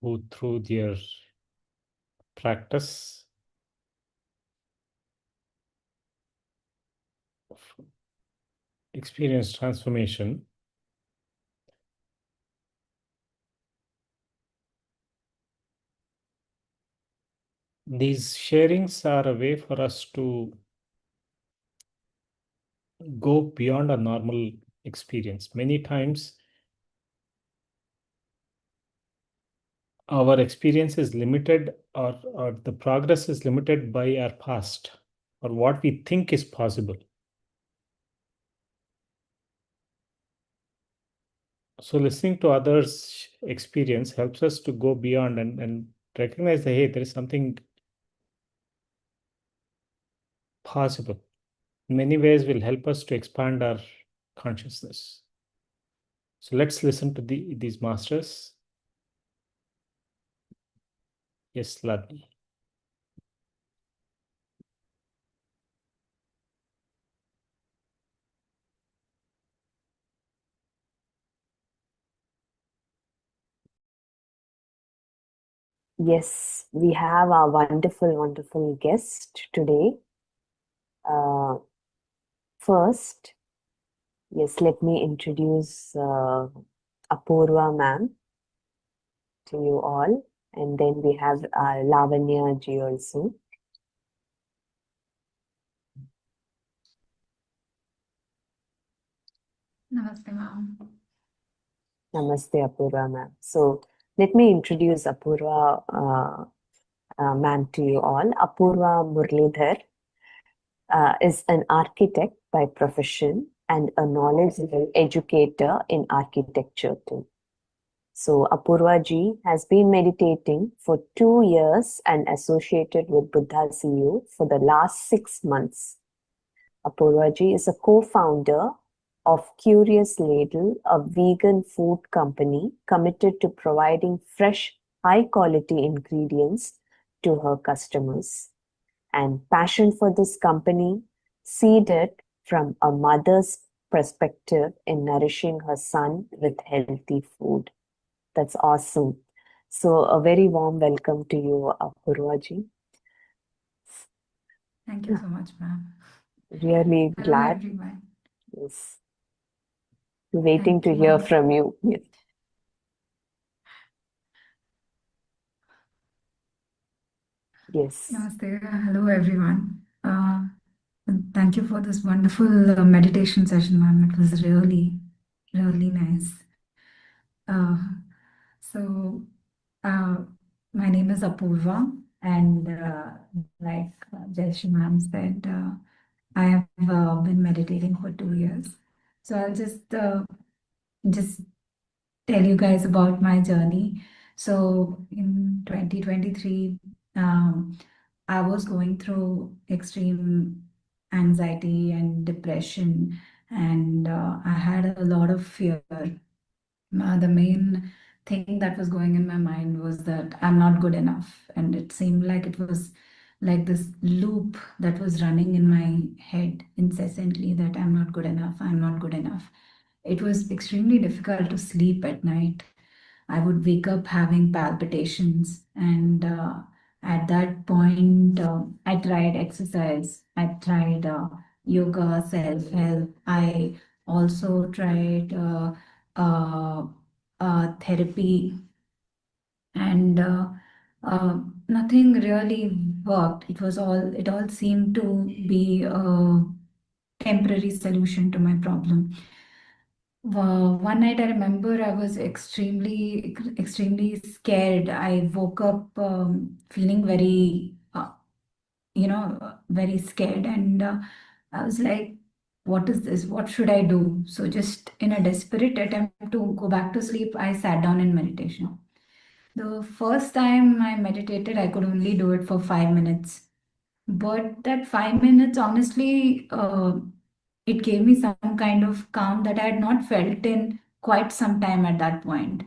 who, through their practice of experience transformation, these sharings are a way for us to go beyond a normal experience. Many times our experience is limited, or the progress is limited by our past or what we think is possible. So listening to others' experience helps us to go beyond and recognize that, hey, there is something possible. In many ways will help us to expand our consciousness. So let's listen to these masters. Yes, Ladni. Yes, we have our wonderful, wonderful guest today. First, yes, let me introduce Apurva ma'am to you all. And then we have Lavanya ji also. Namaste, ma'am. Namaste, Apurva ma'am. So let me introduce Apurva ma'am to you all. Apurva Murlidhar is an architect by profession and a knowledgeable educator in architecture too. So Apurva ji has been meditating for 2 years and associated with Buddha CU for the last 6 months. Apurva ji is a co-founder of Curious Ladle, a vegan food company committed to providing fresh, high-quality ingredients to her customers. And passion for this company seeded from a mother's perspective in nourishing her son with healthy food. That's awesome. So a very warm welcome to you, Apurva ji. Thank you so much, ma'am. Really Hello, glad. everyone. Yes. Waiting Thank to you, hear ma'am. from you. Yes. Yes. Namaste. Hello, everyone. Thank you for this wonderful meditation session, ma'am. It was really, really nice. Uh, so, my name is Apurva, and like Jayesh ma'am said, I have been meditating for 2 years. So I'll just tell you guys about my journey. So in 2023, I was going through extreme anxiety and depression, and I had a lot of fear. The main thing that was going in my mind was that I'm not good enough, and it seemed like it was like this loop that was running in my head incessantly, that I'm not good enough, I'm not good enough. It was extremely difficult to sleep at night. I would wake up having palpitations, and at that point, I tried exercise, I tried yoga, self help. I also tried uh, therapy, and nothing really worked. It all seemed to be a temporary solution to my problem. One night I remember I was extremely scared. I woke up feeling very, very scared. And I was like, what is this? What should I do? So, just in a desperate attempt to go back to sleep, I sat down in meditation. The first time I meditated, I could only do it for 5 minutes. But that 5 minutes, honestly, it gave me some kind of calm that I had not felt in quite some time at that point.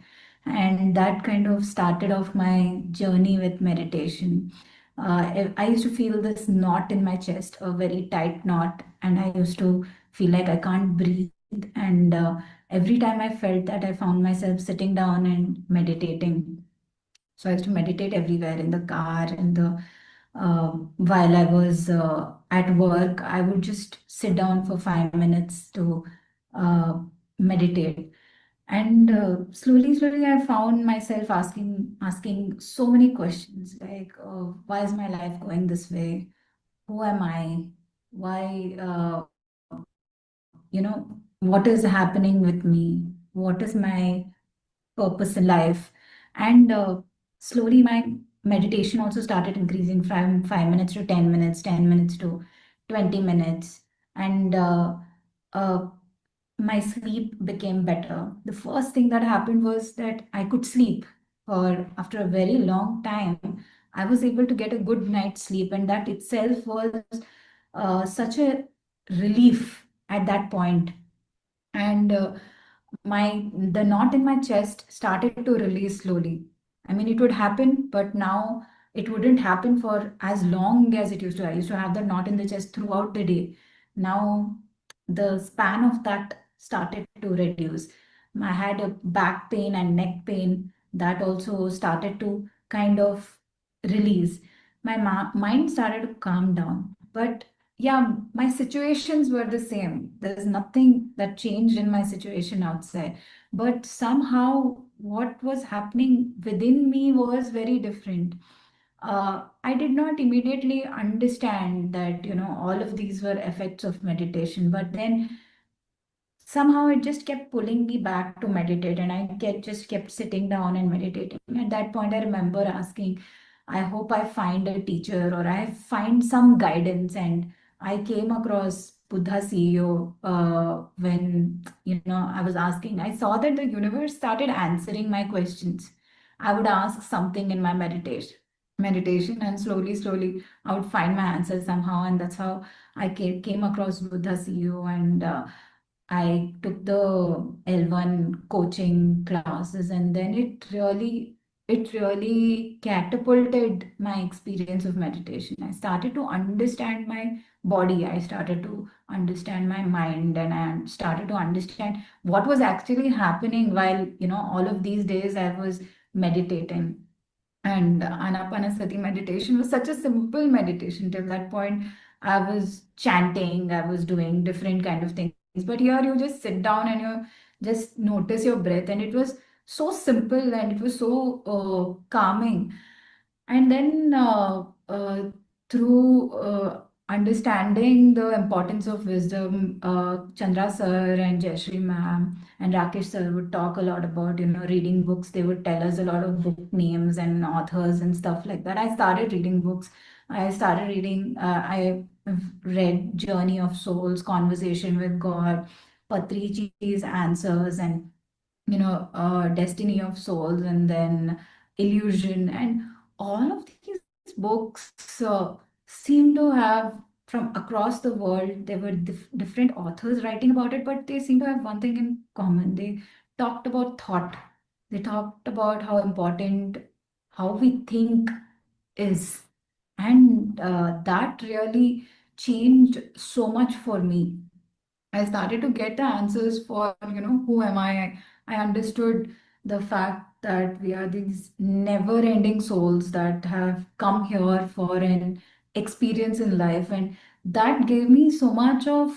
And that kind of started off my journey with meditation. I used to feel this knot in my chest, a very tight knot, and I used to feel like I can't breathe. And every time I felt that, I found myself sitting down and meditating. So I used to meditate everywhere, in the car, in the while I was at work. I would just sit down for 5 minutes to uh, meditate. And slowly, I found myself asking so many questions, like, why is my life going this way? Who am I? Why, what is happening with me? What is my purpose in life? And slowly my meditation also started increasing from 5 minutes to 10 minutes, 10 minutes to 20 minutes. And uh, my sleep became better. The first thing that happened was that I could sleep. For after a very long time, I was able to get a good night's sleep, and that itself was such a relief at that point. And my the knot in my chest started to release slowly. I mean, it would happen, but now it wouldn't happen for as long as it used to. I used to have the knot in the chest throughout the day. Now the span of that started to reduce. I had a back pain and neck pain that also started to kind of release. My mind started to calm down. But yeah, my situations were the same. There's nothing that changed in my situation outside. But somehow, what was happening within me was very different. I did not immediately understand that, all of these were effects of meditation. But then somehow it just kept pulling me back to meditate, and just kept sitting down and meditating. At that point, I remember asking, I hope I find a teacher or I find some guidance. And I came across Buddha CEO when I was asking. I saw that the universe started answering my questions. I would ask something in my meditation, and slowly I would find my answer somehow. And that's how I came across Buddha CEO. And I took the L1 coaching classes, and then it really catapulted my experience of meditation. I started to understand my body, I started to understand my mind, and I started to understand what was actually happening while, all of these days I was meditating. And Anapanasati meditation was such a simple meditation. Till that point, I was chanting, I was doing different kind of things. But here you just sit down and you just notice your breath, and it was so simple and it was so calming. And then through understanding the importance of wisdom, Chandra sir and Jayashree ma'am and Rakesh sir would talk a lot about, reading books. They would tell us a lot of book names and authors and stuff like that. I started reading books. I read Journey of Souls, Conversation with God, Patrichi's Answers, and Destiny of Souls, and then Illusion. And all of these books seem to have, from across the world, there were different authors writing about it, but they seem to have one thing in common. They talked about thought. They talked about how important how we think is. And that really changed so much for me. I started to get the answers for, who am I? I understood the fact that we are these never-ending souls that have come here for an experience in life. And that gave me so much of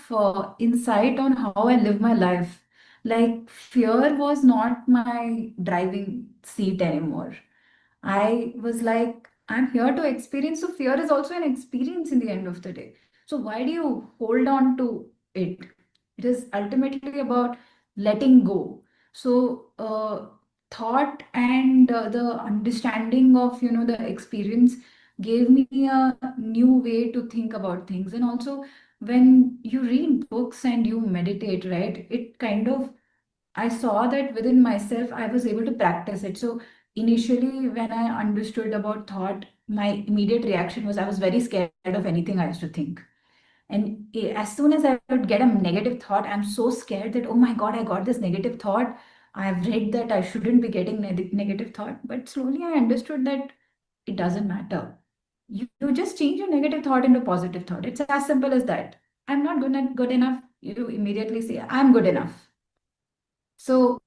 insight on how I live my life. Like, fear was not my driving seat anymore. I was like, I'm here to experience. So fear is also an experience in the end of the day. So why do you hold on to it? It is ultimately about letting go. So thought and the understanding of, the experience gave me a new way to think about things. And also, when you read books and you meditate, right, it kind of, I saw that within myself, I was able to practice it. So initially, when I understood about thought, my immediate reaction was I was very scared of anything I used to think. And as soon as I would get a negative thought, I'm so scared that, oh my God, I got this negative thought. I've read that I shouldn't be getting negative thought. But slowly I understood that it doesn't matter. You just change your negative thought into positive thought. It's as simple as that. I'm not good enough. You immediately say, I'm good enough. So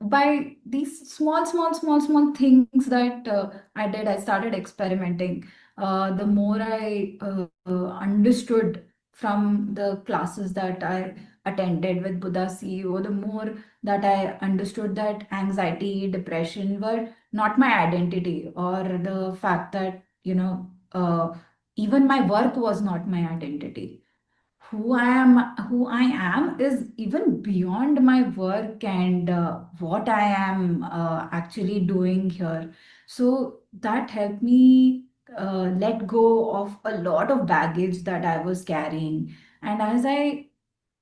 by these small things that I did, I started experimenting. The more I understood from the classes that I attended with Buddha CEO, the more that I understood that anxiety, depression were not my identity, or the fact that, even my work was not my identity. Who I am is even beyond my work and what I am actually doing here. So that helped me let go of a lot of baggage that I was carrying. And as I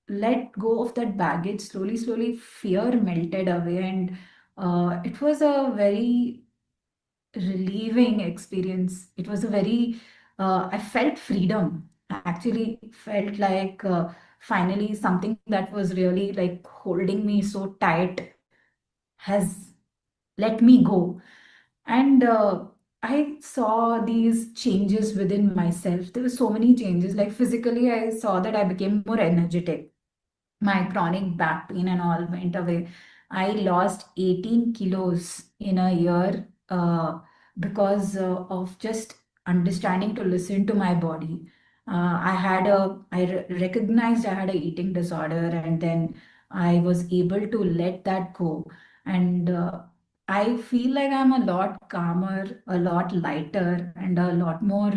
let go of that baggage, slowly, fear melted away. And it was a very relieving experience. It was a very, I felt freedom. I actually felt like finally something that was really like holding me so tight has let me go. And I saw these changes within myself. There were so many changes. Like physically, I saw that I became more energetic. My chronic back pain and all went away. I lost 18 kilos in a year because of just understanding to listen to my body. I recognized I had a eating disorder, and then I was able to let that go. And I feel like I'm a lot calmer, a lot lighter, and a lot more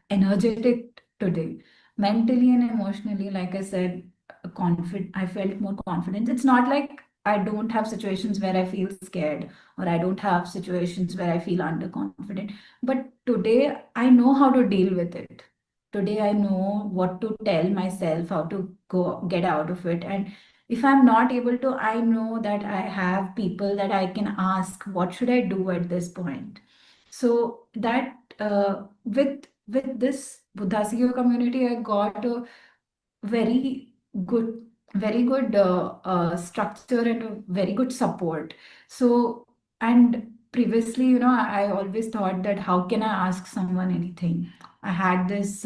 energetic today, mentally and emotionally. Like I said, confident. I felt more confident. It's not like I don't have situations where I feel scared, or I don't have situations where I feel underconfident. But today I know how to deal with it. Today I know what to tell myself, how to go get out of it. And if I'm not able to, I know that I have people that I can ask, what should I do at this point? So that with this Buddhasiyo community, I got a very good, very good structure and a very good support. So, and previously, I always thought that how can I ask someone anything? I had this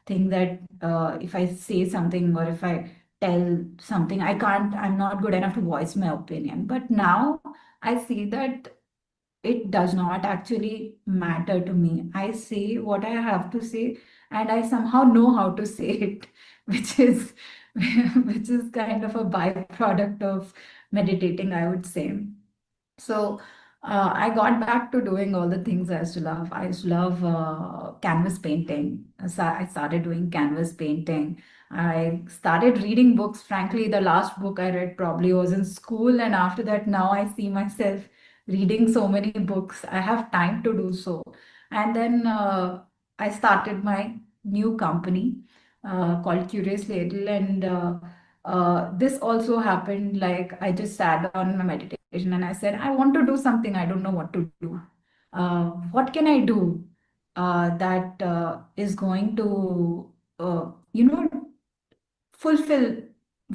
thing that if I say something or if I tell something, I'm not good enough to voice my opinion. But now I see that it does not actually matter to me. I say what I have to say, and I somehow know how to say it, which is which is kind of a byproduct of meditating, I would say. So I got back to doing all the things I used to love. I used to love canvas painting. So I started doing canvas painting. I started reading books. Frankly, the last book I read probably was in school. And after that, now I see myself reading so many books. I have time to do so. And then I started my new company called Curious Ladle. And this also happened, like I just sat on my meditation and I said, I want to do something. I don't know what to do. What can I do that is going to, fulfill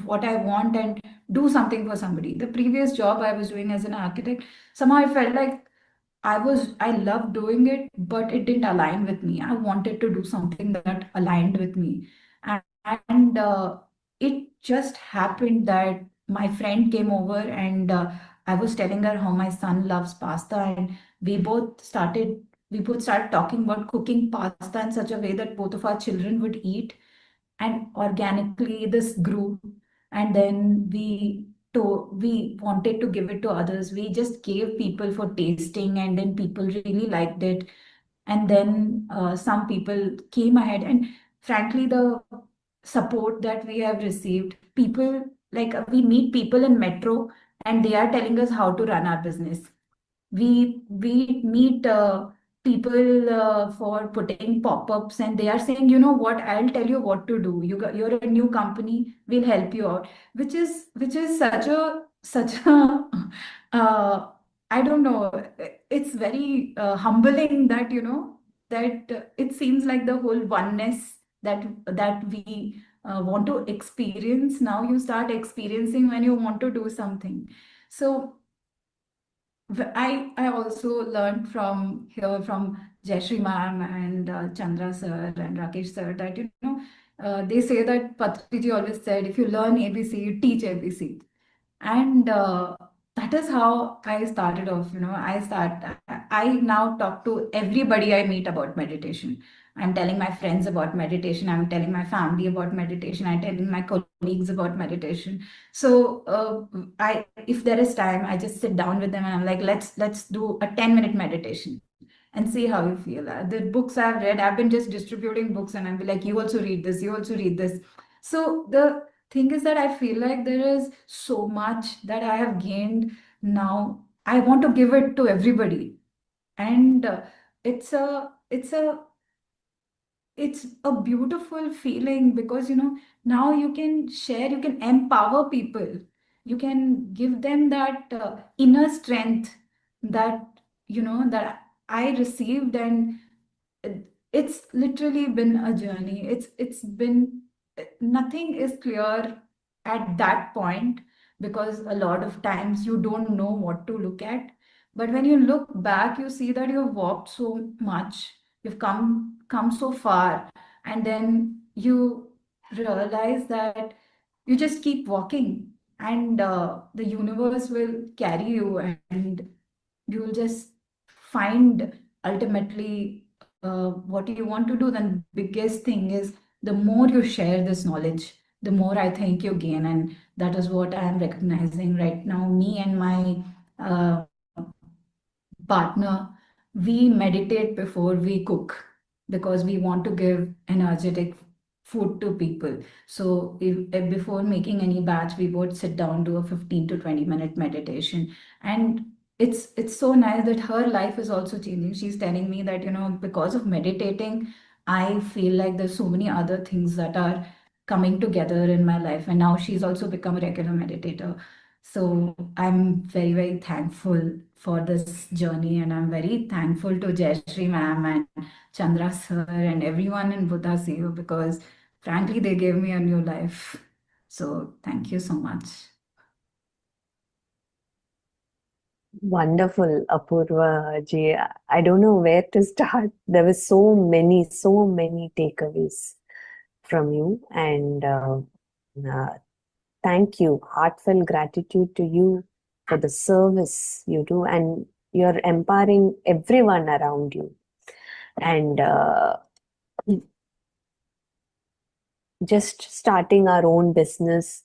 what I want and do something for somebody? The previous job I was doing as an architect, somehow I felt like I loved doing it, but it didn't align with me. I wanted to do something that aligned with me. And it just happened that my friend came over, and I was telling her how my son loves pasta, and we both started talking about cooking pasta in such a way that both of our children would eat. And organically this grew, and then we wanted to give it to others. We just gave people for tasting, and then people really liked it. And then some people came ahead, and frankly the support that we have received, people, like we meet people in metro and they are telling us how to run our business. We meet people for putting pop-ups, and they are saying, you know what, I'll tell you what to do. You're a new company, we'll help you out. Which is such a I don't know. It's very humbling that that it seems like the whole oneness that we want to experience. Now you start experiencing when you want to do something. So I also learned from here from Jayashree ma'am and Chandra sir and Rakesh sir that they say that Patriji always said, if you learn ABC, you teach ABC. And that is how I started off. I now talk to everybody I meet about meditation. I'm telling my friends about meditation. I'm telling my family about meditation. I'm telling my colleagues about meditation. So if there is time, I just sit down with them and I'm like, let's do a 10-minute meditation and see how you feel. The books I've read, I've been just distributing books, and I'll be like, you also read this, you also read this. So the thing is that I feel like there is so much that I have gained now. I want to give it to everybody. And it's a beautiful feeling, because now you can share, you can empower people, you can give them that inner strength that that I received. And it's literally been a journey. It's been, nothing is clear at that point, because a lot of times you don't know what to look at. But when you look back, you see that you've walked so much, you've come so far, and then you realize that you just keep walking, and the universe will carry you, and you'll just find ultimately, what you want to do, then biggest thing is the more you share this knowledge, the more I think you gain. And that is what I am recognizing right now. Me and my uh, partner, we meditate before we cook because we want to give energetic food to people. So if before making any batch, we would sit down, do a 15 to 20-minute meditation. And it's so nice that her life is also changing. She's telling me that, because of meditating, I feel like there's so many other things that are coming together in my life. And now she's also become a regular meditator. So I'm very, very thankful for this journey, and I'm very thankful to Jayashree ma'am and Chandra sir and everyone in Buddha CEO, because frankly, they gave me a new life. So thank you so much. Wonderful, Apurva ji. I don't know where to start. There were so many takeaways from you, and thank you. Heartfelt gratitude to you for the service you do, and you're empowering everyone around you. And just starting our own business,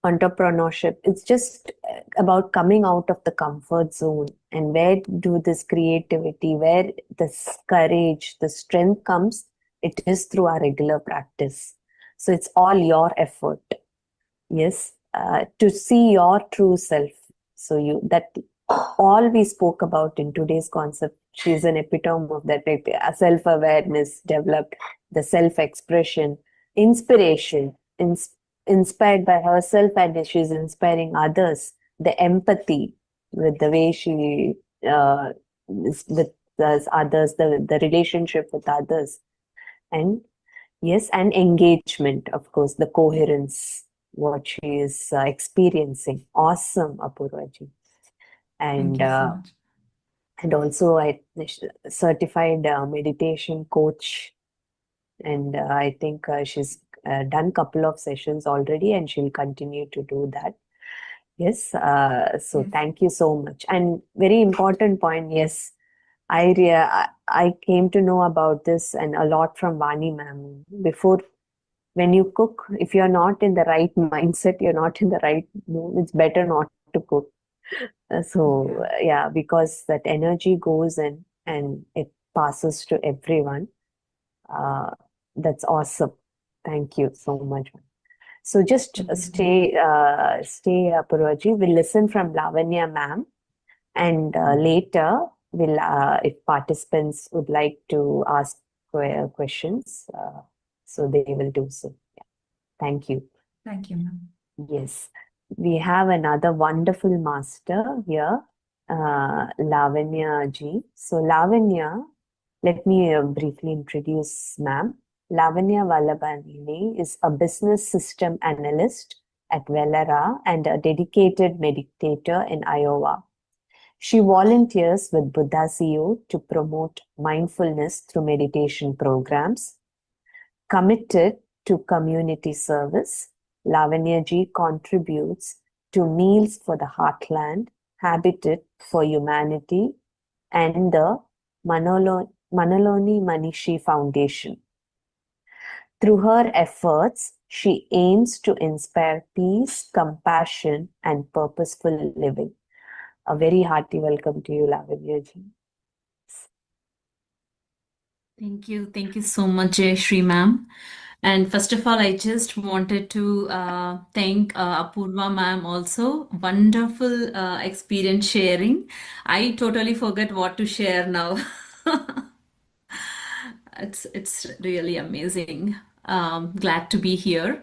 entrepreneurship, it's just about coming out of the comfort zone. And where do this creativity, where this courage, the strength comes, it is through our regular practice. So it's all your effort. Yes, to see your true self. So that all we spoke about in today's concept, she's an epitome of that. Self-awareness developed, the self-expression, inspiration, inspired by herself, and she's inspiring others. The empathy with the way she is with others, the relationship with others, and yes, and engagement, of course, the coherence, what she is experiencing. Awesome, Apurvaji. And Thank you so much. And also I certified meditation coach, and I think she's done couple of sessions already, and she'll continue to do that. Yes, so Yes. thank you so much. And very important point, yes, I came to know about this and a lot from Vani ma'am. Before, when you cook, if you're not in the right mindset, you're not in the right mood, it's better not to cook. Because that energy goes in and it passes to everyone. That's awesome. Thank you so much. So just stay, Apurvaji. We'll listen from Lavanya ma'am, and later we'll, if participants would like to ask questions, so they will do so. Yeah. Thank you. Thank you, ma'am. Yes, we have another wonderful master here, Lavanya ji. So Lavanya, let me briefly introduce ma'am. Lavanya Vallabhanini is a business system analyst at Velara and a dedicated meditator in Iowa. She volunteers with Buddha CEO to promote mindfulness through meditation programs. Committed to community service, Lavanya ji contributes to Meals for the Heartland, Habitat for Humanity, and the Manaloni Manishi Foundation. Through her efforts, she aims to inspire peace, compassion, and purposeful living. A very hearty welcome to you, Lavanya ji. Thank you. Thank you so much, Jayashree ma'am. And first of all, I just wanted to thank Apurva ma'am also. Wonderful experience sharing. I totally forget what to share now. It's really amazing. Glad to be here.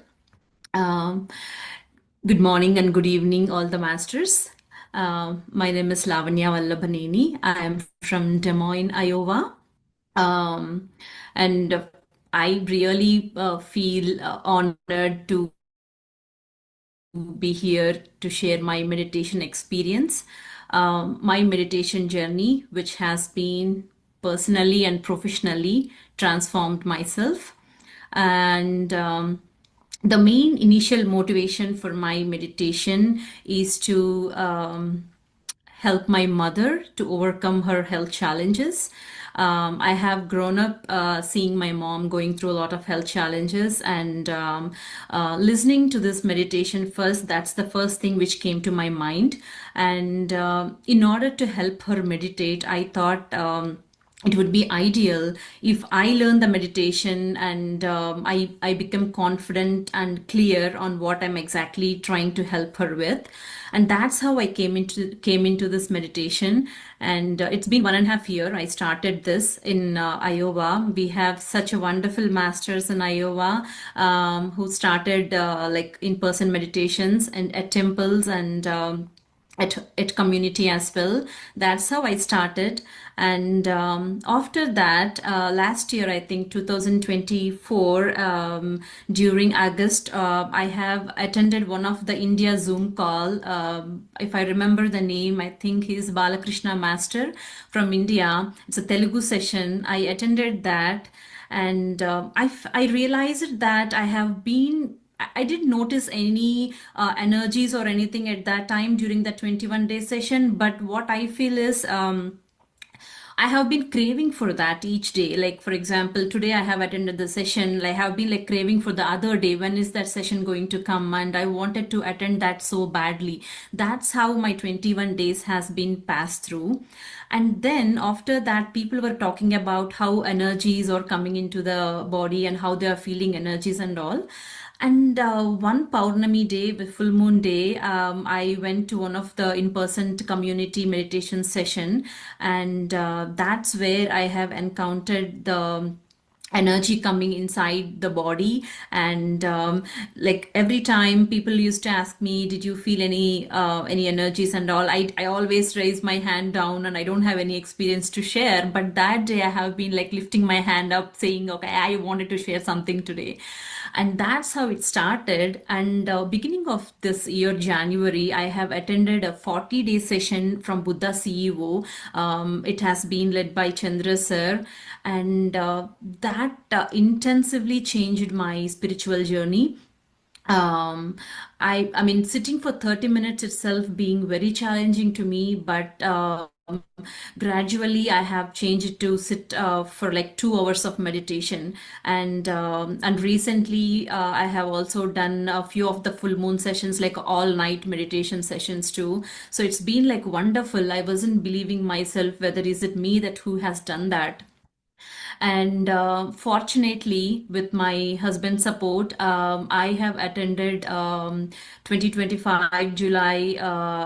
Good morning and good evening, all the masters. My name is Lavanya Vallabhanini. I am from Des Moines, Iowa. And I really feel honored to be here to share my meditation experience, my meditation journey, which has been personally and professionally transformed myself. And the main initial motivation for my meditation is to help my mother to overcome her health challenges. I have grown up seeing my mom going through a lot of health challenges, and listening to this meditation first, that's the first thing which came to my mind. And in order to help her meditate, I thought it would be ideal if I learn the meditation and I become confident and clear on what I'm exactly trying to help her with. And that's how I came into this meditation. And it's been 1.5 years. I started this in Iowa. We have such a wonderful masters in Iowa who started like in-person meditations and at temples and at community as well. That's how I started. And after that, last year, I think 2024, during August, I have attended one of the India Zoom call. If I remember the name, I think he's Balakrishna Master from India. It's a Telugu session. I attended that, and I realized that I didn't notice any energies or anything at that time during the 21-day session. But what I feel is I have been craving for that each day. Like, for example, today I have attended the session. I have been like craving for the other day. When is that session going to come? And I wanted to attend that so badly. That's how my 21 days has been passed through. And then after that, people were talking about how energies are coming into the body and how they are feeling energies and all. And one Purnami day, with full moon day, I went to one of the in-person community meditation session, and that's where I have encountered the energy coming inside the body. And like every time people used to ask me, did you feel any energies and all, I always raise my hand down and I don't have any experience to share. But that day I have been like lifting my hand up saying, okay, I wanted to share something today. And that's how it started. And beginning of this year, January, I have attended a 40-day session from Buddha CEO. It has been led by Chandra sir, and that intensively changed my spiritual journey. I mean, sitting for 30 minutes itself being very challenging to me, but gradually I have changed it to sit for like 2 hours of meditation. And recently I have also done a few of the full moon sessions, like all night meditation sessions too. So it's been like wonderful. I wasn't believing myself whether is it me that who has done that. And fortunately, with my husband's support, I have attended 2025 July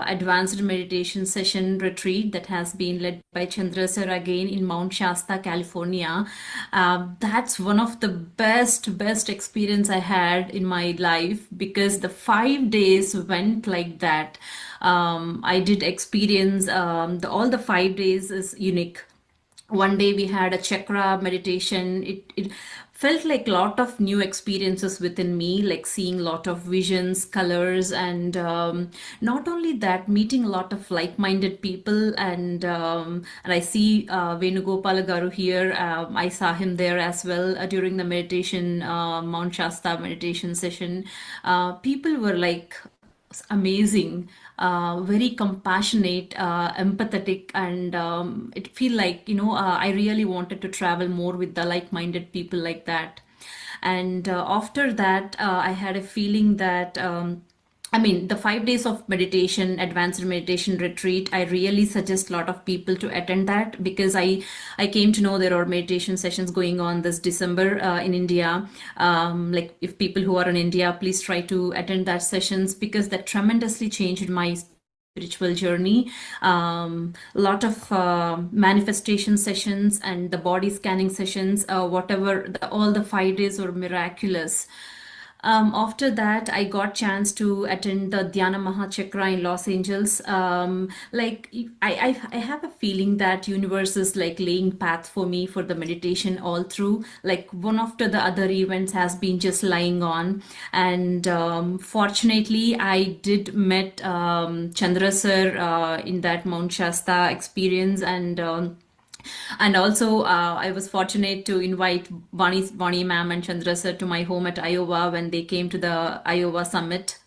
advanced meditation session retreat that has been led by Chandra sir again in Mount Shasta, California. That's one of the best experience I had in my life, because the 5 days went like that. I did experience all the 5 days is unique. One day we had a chakra meditation. It felt like a lot of new experiences within me, like seeing a lot of visions, colors, and not only that, meeting a lot of like-minded people. And I see Venugopala Garu here. I saw him there as well during the meditation, Mount Shasta meditation session. People were like amazing, very compassionate, empathetic, and it feel like, I really wanted to travel more with the like-minded people like that. And after that, I had a feeling that I mean, the 5 days of meditation, advanced meditation retreat, I really suggest a lot of people to attend that, because I came to know there are meditation sessions going on this December in India. Like, if people who are in India, please try to attend that sessions, because that tremendously changed my spiritual journey. A lot of manifestation sessions and the body scanning sessions, whatever, all the 5 days were miraculous. After that, I got chance to attend the Dhyana Mahachakra in Los Angeles. Like, I have a feeling that universe is like laying path for me for the meditation all through. Like, one after the other events has been just lying on. And fortunately, I did met Chandra sir in that Mount Shasta experience. And also, I was fortunate to invite Vani ma'am and Chandra sir to my home at Iowa when they came to the Iowa summit.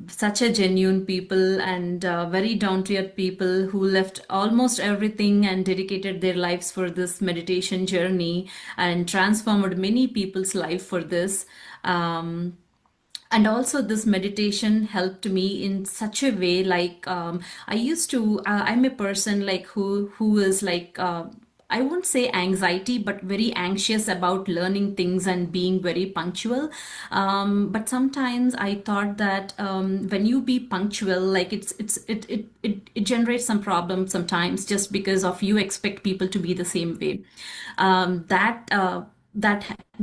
such a genuine people and very down to earth people who left almost everything and dedicated their lives for this meditation journey and transformed many people's life for this. Um, and also this meditation helped me in such a way like I used to I'm a person like who is like I won't say anxiety, but very anxious about learning things and being very punctual. But sometimes I thought that when you be punctual, like it generates some problems sometimes just because of you expect people to be the same way.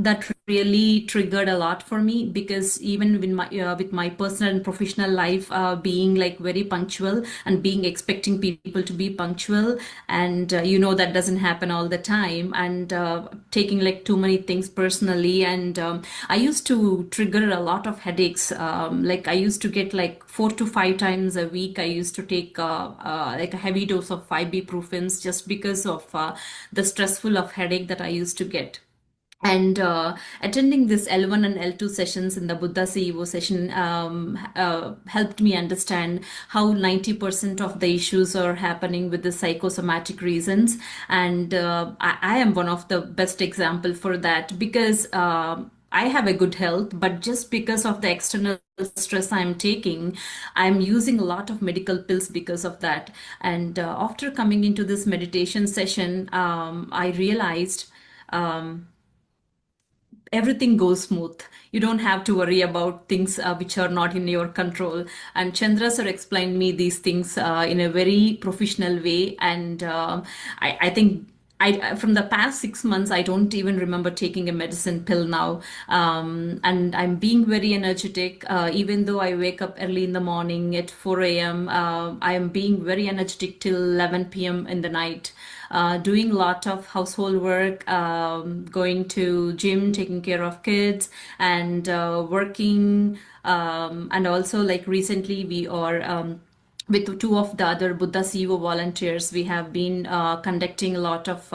That really triggered a lot for me because even with my personal and professional life being like very punctual and being expecting people to be punctual, and that doesn't happen all the time, and taking like too many things personally, and I used to trigger a lot of headaches. Like I used to get like 4 to 5 times a week. I used to take like a heavy dose of 5 ibuprofens just because of the stressful of headache that I used to get. And attending this L1 and L2 sessions in the Buddha CEO session helped me understand how 90% of the issues are happening with the psychosomatic reasons. And I am one of the best example for that because I have a good health, but just because of the external stress I'm taking, I'm using a lot of medical pills because of that. And after coming into this meditation session, I realized everything goes smooth. You don't have to worry about things which are not in your control. And Chandra sir explained me these things in a very professional way. And I think from the past 6 months, I don't even remember taking a medicine pill now. And I'm being very energetic. Even though I wake up early in the morning at 4 a.m., I am being very energetic till 11 p.m. in the night. Doing a lot of household work, going to gym, taking care of kids, and working. And also, like recently, we are with two of the other Buddha CEO volunteers, we have been conducting a lot of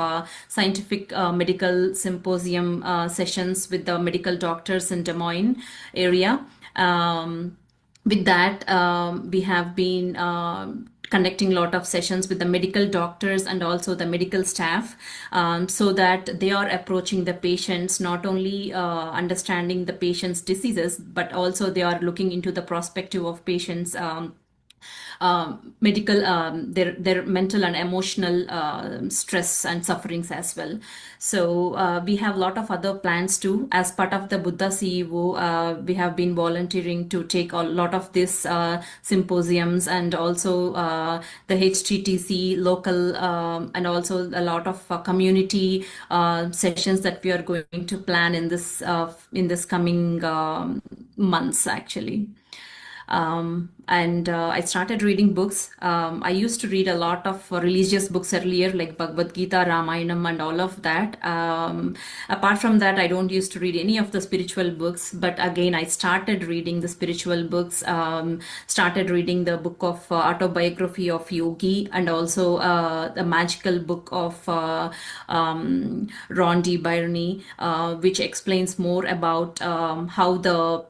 scientific medical symposium sessions with the medical doctors in Des Moines area. With that, we have been conducting a lot of sessions with the medical doctors and also the medical staff, so that they are approaching the patients, not only understanding the patient's diseases, but also they are looking into the perspective of patients' medical their mental and emotional stress and sufferings as well. So we have a lot of other plans too. As part of the Buddha CEO, we have been volunteering to take a lot of these symposiums, and also the HTTC local, and also a lot of community sessions that we are going to plan in this coming months actually. And I started reading books. I used to read a lot of religious books earlier, like Bhagavad Gita, Ramayanam, and all of that. Apart from that, I don't used to read any of the spiritual books. But again, I started reading the spiritual books. Started reading the book of autobiography of Yogi, and also the magical book of Ron D. Byrne, which explains more about how the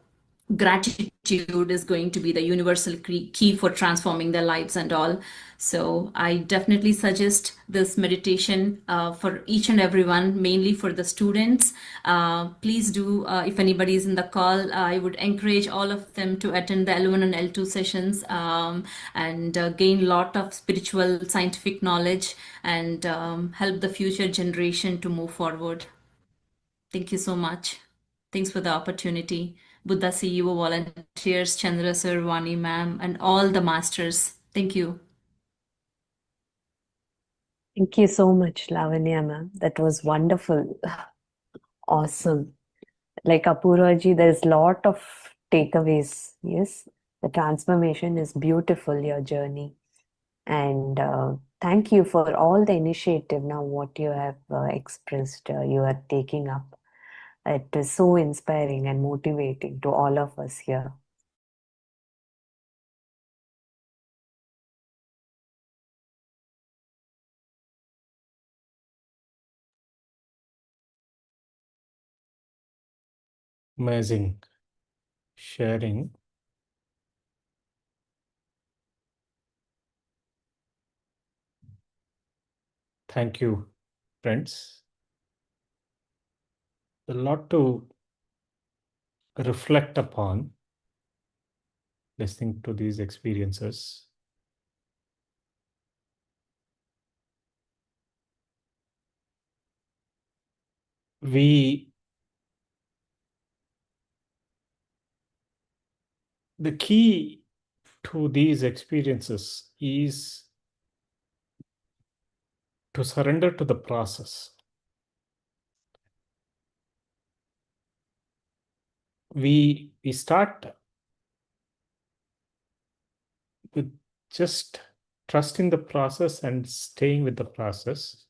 gratitude is going to be the universal key for transforming their lives and all. So I definitely suggest this meditation for each and everyone, mainly for the students. Please do, if anybody is in the call, I would encourage all of them to attend the L1 and L2 sessions, and gain a lot of spiritual scientific knowledge, and help the future generation to move forward. Thank you so much. Thanks for the opportunity. Buddha CEO volunteers, Chandra Sir, Vani ma'am, and all the masters. Thank you. Thank you so much, Lavanya ma'am. That was wonderful. Awesome. Like Apurvaji, there's a lot of takeaways. Yes, the transformation is beautiful, your journey. And thank you for all the initiative now, what you have expressed, you are taking up. It is so inspiring and motivating to all of us here. Amazing sharing. Thank you, friends. A lot to reflect upon listening to these experiences. The key to these experiences is to surrender to the process. We start with just trusting the process and staying with the process.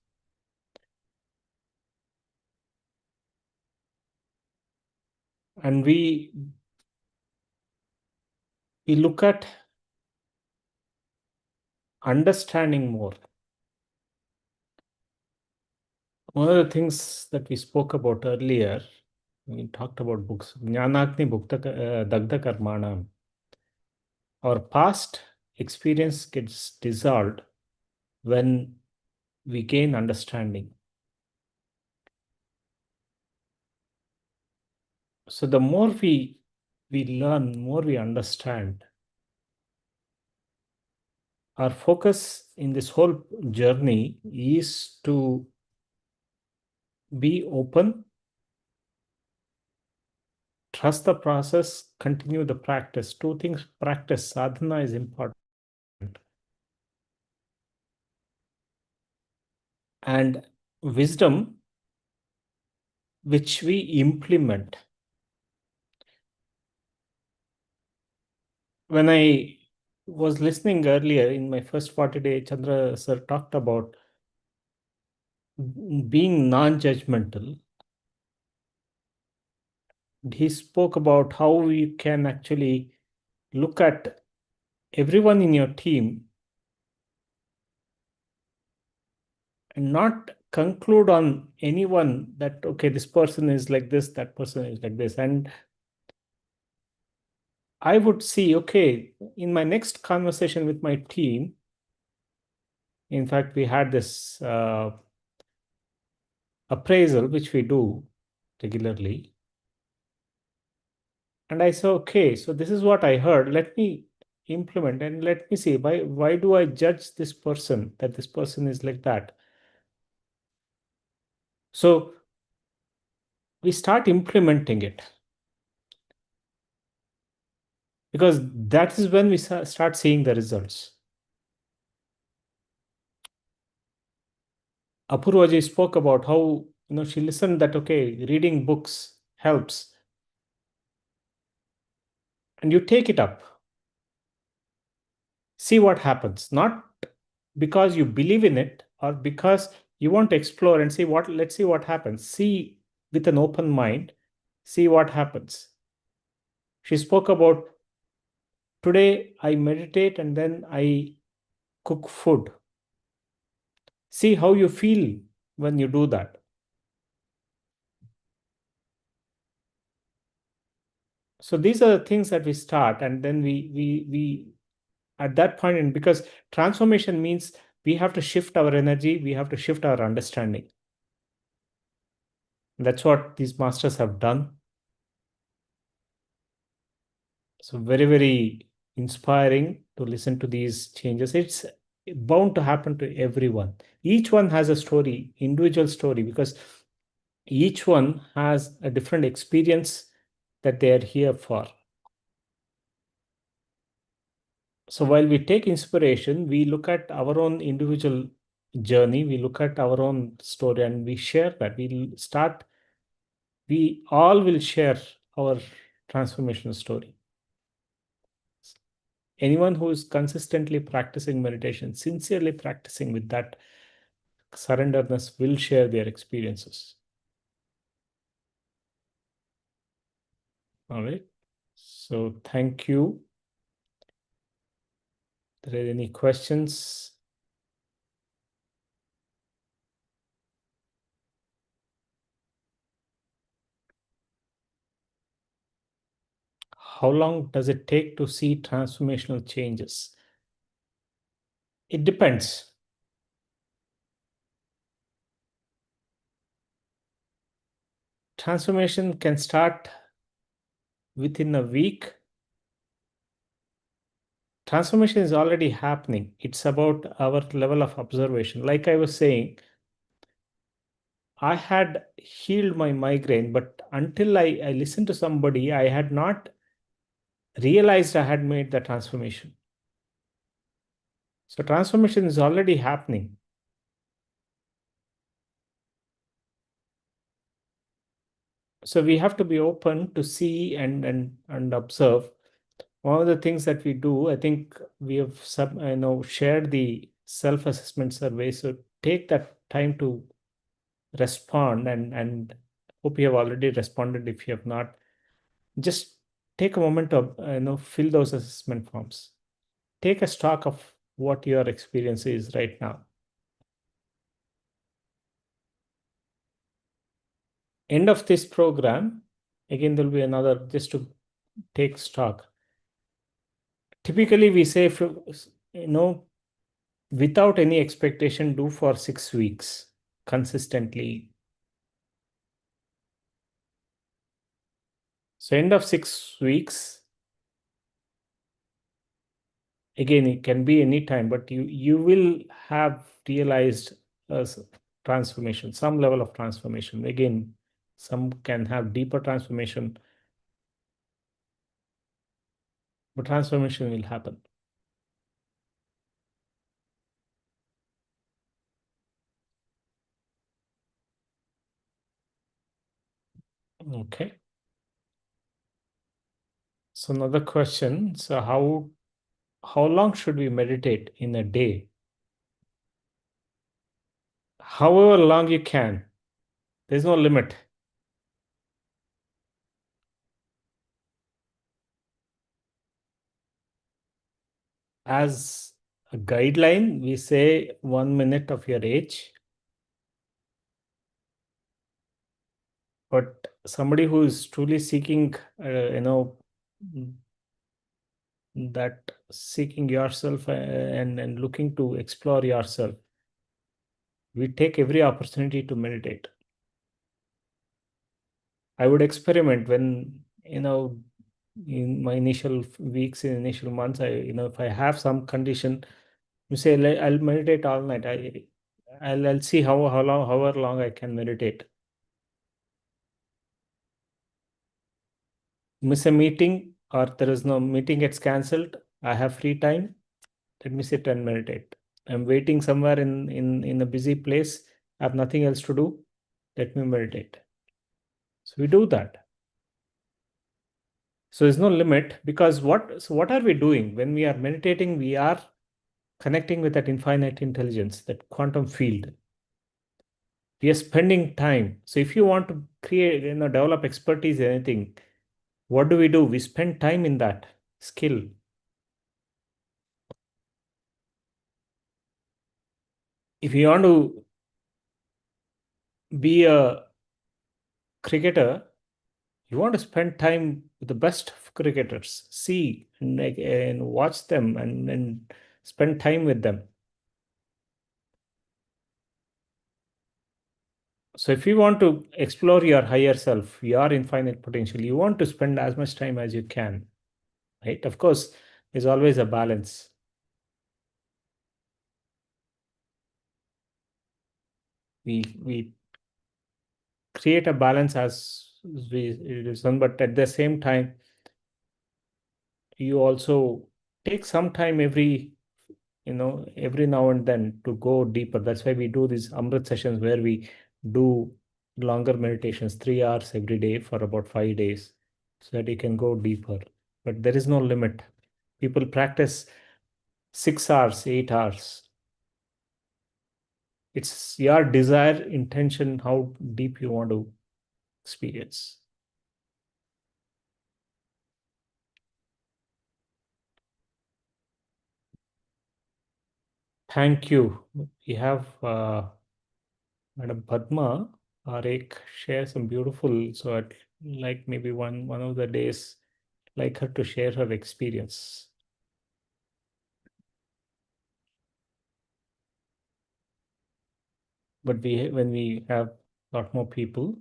And we look at understanding more. One of the things that we spoke about earlier, we talked about books, Jnanagni Dagda Karmanam. Our past experience gets dissolved when we gain understanding. So the more we learn, more we understand. Our focus in this whole journey is to be open, trust the process, continue the practice. Two things, practice, sadhana is important. And wisdom, which we implement. When I was listening earlier in my first 40-day, Chandra sir talked about being non-judgmental. He spoke about how you can actually look at everyone in your team and not conclude on anyone that, okay, this person is like this, that person is like this. And I would see, okay, in my next conversation with my team, in fact, we had this appraisal, which we do regularly. And I said, okay, so this is what I heard. Let me implement and let me see, why do I judge this person, that this person is like that? So we start implementing it. Because that is when we start seeing the results. Apurvaji spoke about how, she listened that, okay, reading books helps. And you take it up. See what happens. Not because you believe in it or because you want to explore and see let's see what happens. See with an open mind, see what happens. She spoke about, today I meditate and then I cook food. See how you feel when you do that. So these are the things that we start, and then we at that point, and because transformation means we have to shift our energy, we have to shift our understanding. That's what these masters have done. So very, very inspiring to listen to these changes. It's bound to happen to everyone. Each one has a story, individual story, because each one has a different experience that they are here for. So while we take inspiration, we look at our own individual journey, we look at our own story, and we share that. We all will share our transformational story. Anyone who is consistently practicing meditation, sincerely practicing with that surrenderness, will share their experiences. All right. So thank you. Are there any questions? How long does it take to see transformational changes? It depends. transformation can start within a week. Transformation is already happening. It's about our level of observation. Like I was saying, I had healed my migraine, but until I listened to somebody, I had not realized I had made the transformation. So transformation is already happening. So we have to be open to see and observe. One of the things that we do, I think we have shared the self-assessment survey. So take that time to respond, and hope you have already responded. If you have not, just take a moment to fill those assessment forms. Take a stock of what your experience is right now. End of this program, again there'll be another just to take stock. Typically we say, without any expectation, do for 6 weeks consistently. So end of 6 weeks, again it can be any time, but you will have realized transformation, some level of transformation. Again, some can have deeper transformation, but transformation will happen. Okay. So another question. So how long should we meditate in a day? However long you can. There's no limit. As a guideline, we say 1 minute of your age. But somebody who is truly seeking, that seeking yourself and looking to explore yourself, we take every opportunity to meditate. I would experiment when, in my initial weeks, in initial months, if I have some condition, you say, I'll meditate all night. I'll see however long I can meditate. Miss a meeting, or there is no meeting, gets cancelled, I have free time, let me sit and meditate. I'm waiting somewhere in a busy place, I have nothing else to do, let me meditate. So we do that. So there's no limit, because what are we doing when we are meditating? We are connecting with that infinite intelligence, that quantum field. We are spending time. So if you want to create, develop expertise in anything, what do? We spend time in that skill. If you want to be a cricketer, you want to spend time with the best of cricketers, see and watch them and spend time with them. So if you want to explore your higher self, your infinite potential, you want to spend as much time as you can, right? Of course, there's always a balance. We create a balance as it is done, but at the same time, you also take some time every now and then to go deeper. That's why we do these Amrit sessions where we do longer meditations, 3 hours every day for about 5 days, so that you can go deeper. But there is no limit. People practice 6 hours, 8 hours. It's your desire, intention, how deep you want to experience. Thank you. We have Madam Padma Awaken share some beautiful, so I'd like maybe one of the days like her to share her experience. But when we have a lot more people,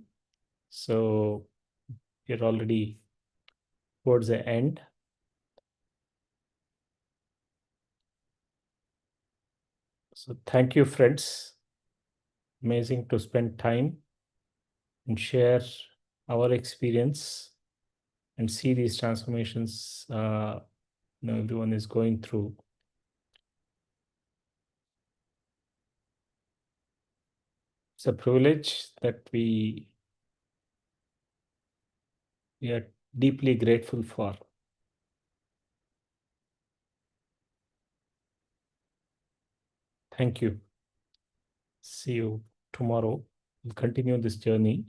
So we're already towards the end. So thank you, friends. Amazing to spend time and share our experience and see these transformations everyone is going through. It's a privilege that we are deeply grateful for. Thank you. See you tomorrow. We'll continue this journey.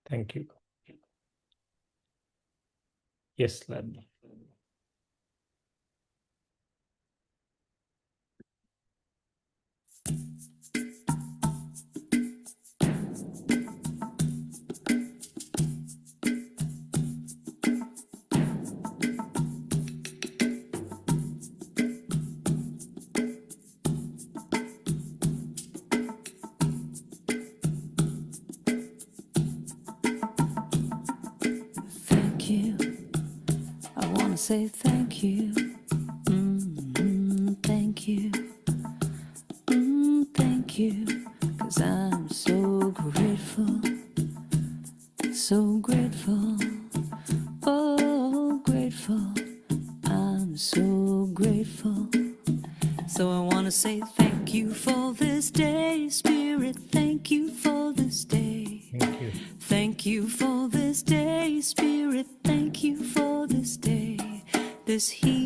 Thank you. Yes, Ladni. Thank you. I want to say thank you. Thank you. Thank you. 'Cause I'm so grateful. So grateful. Oh, grateful. I'm so grateful. So I want to say thank you for this day, Spirit. Thank you for this day. Thank you. Thank you for this day, Spirit. Thank you for this day. This heat.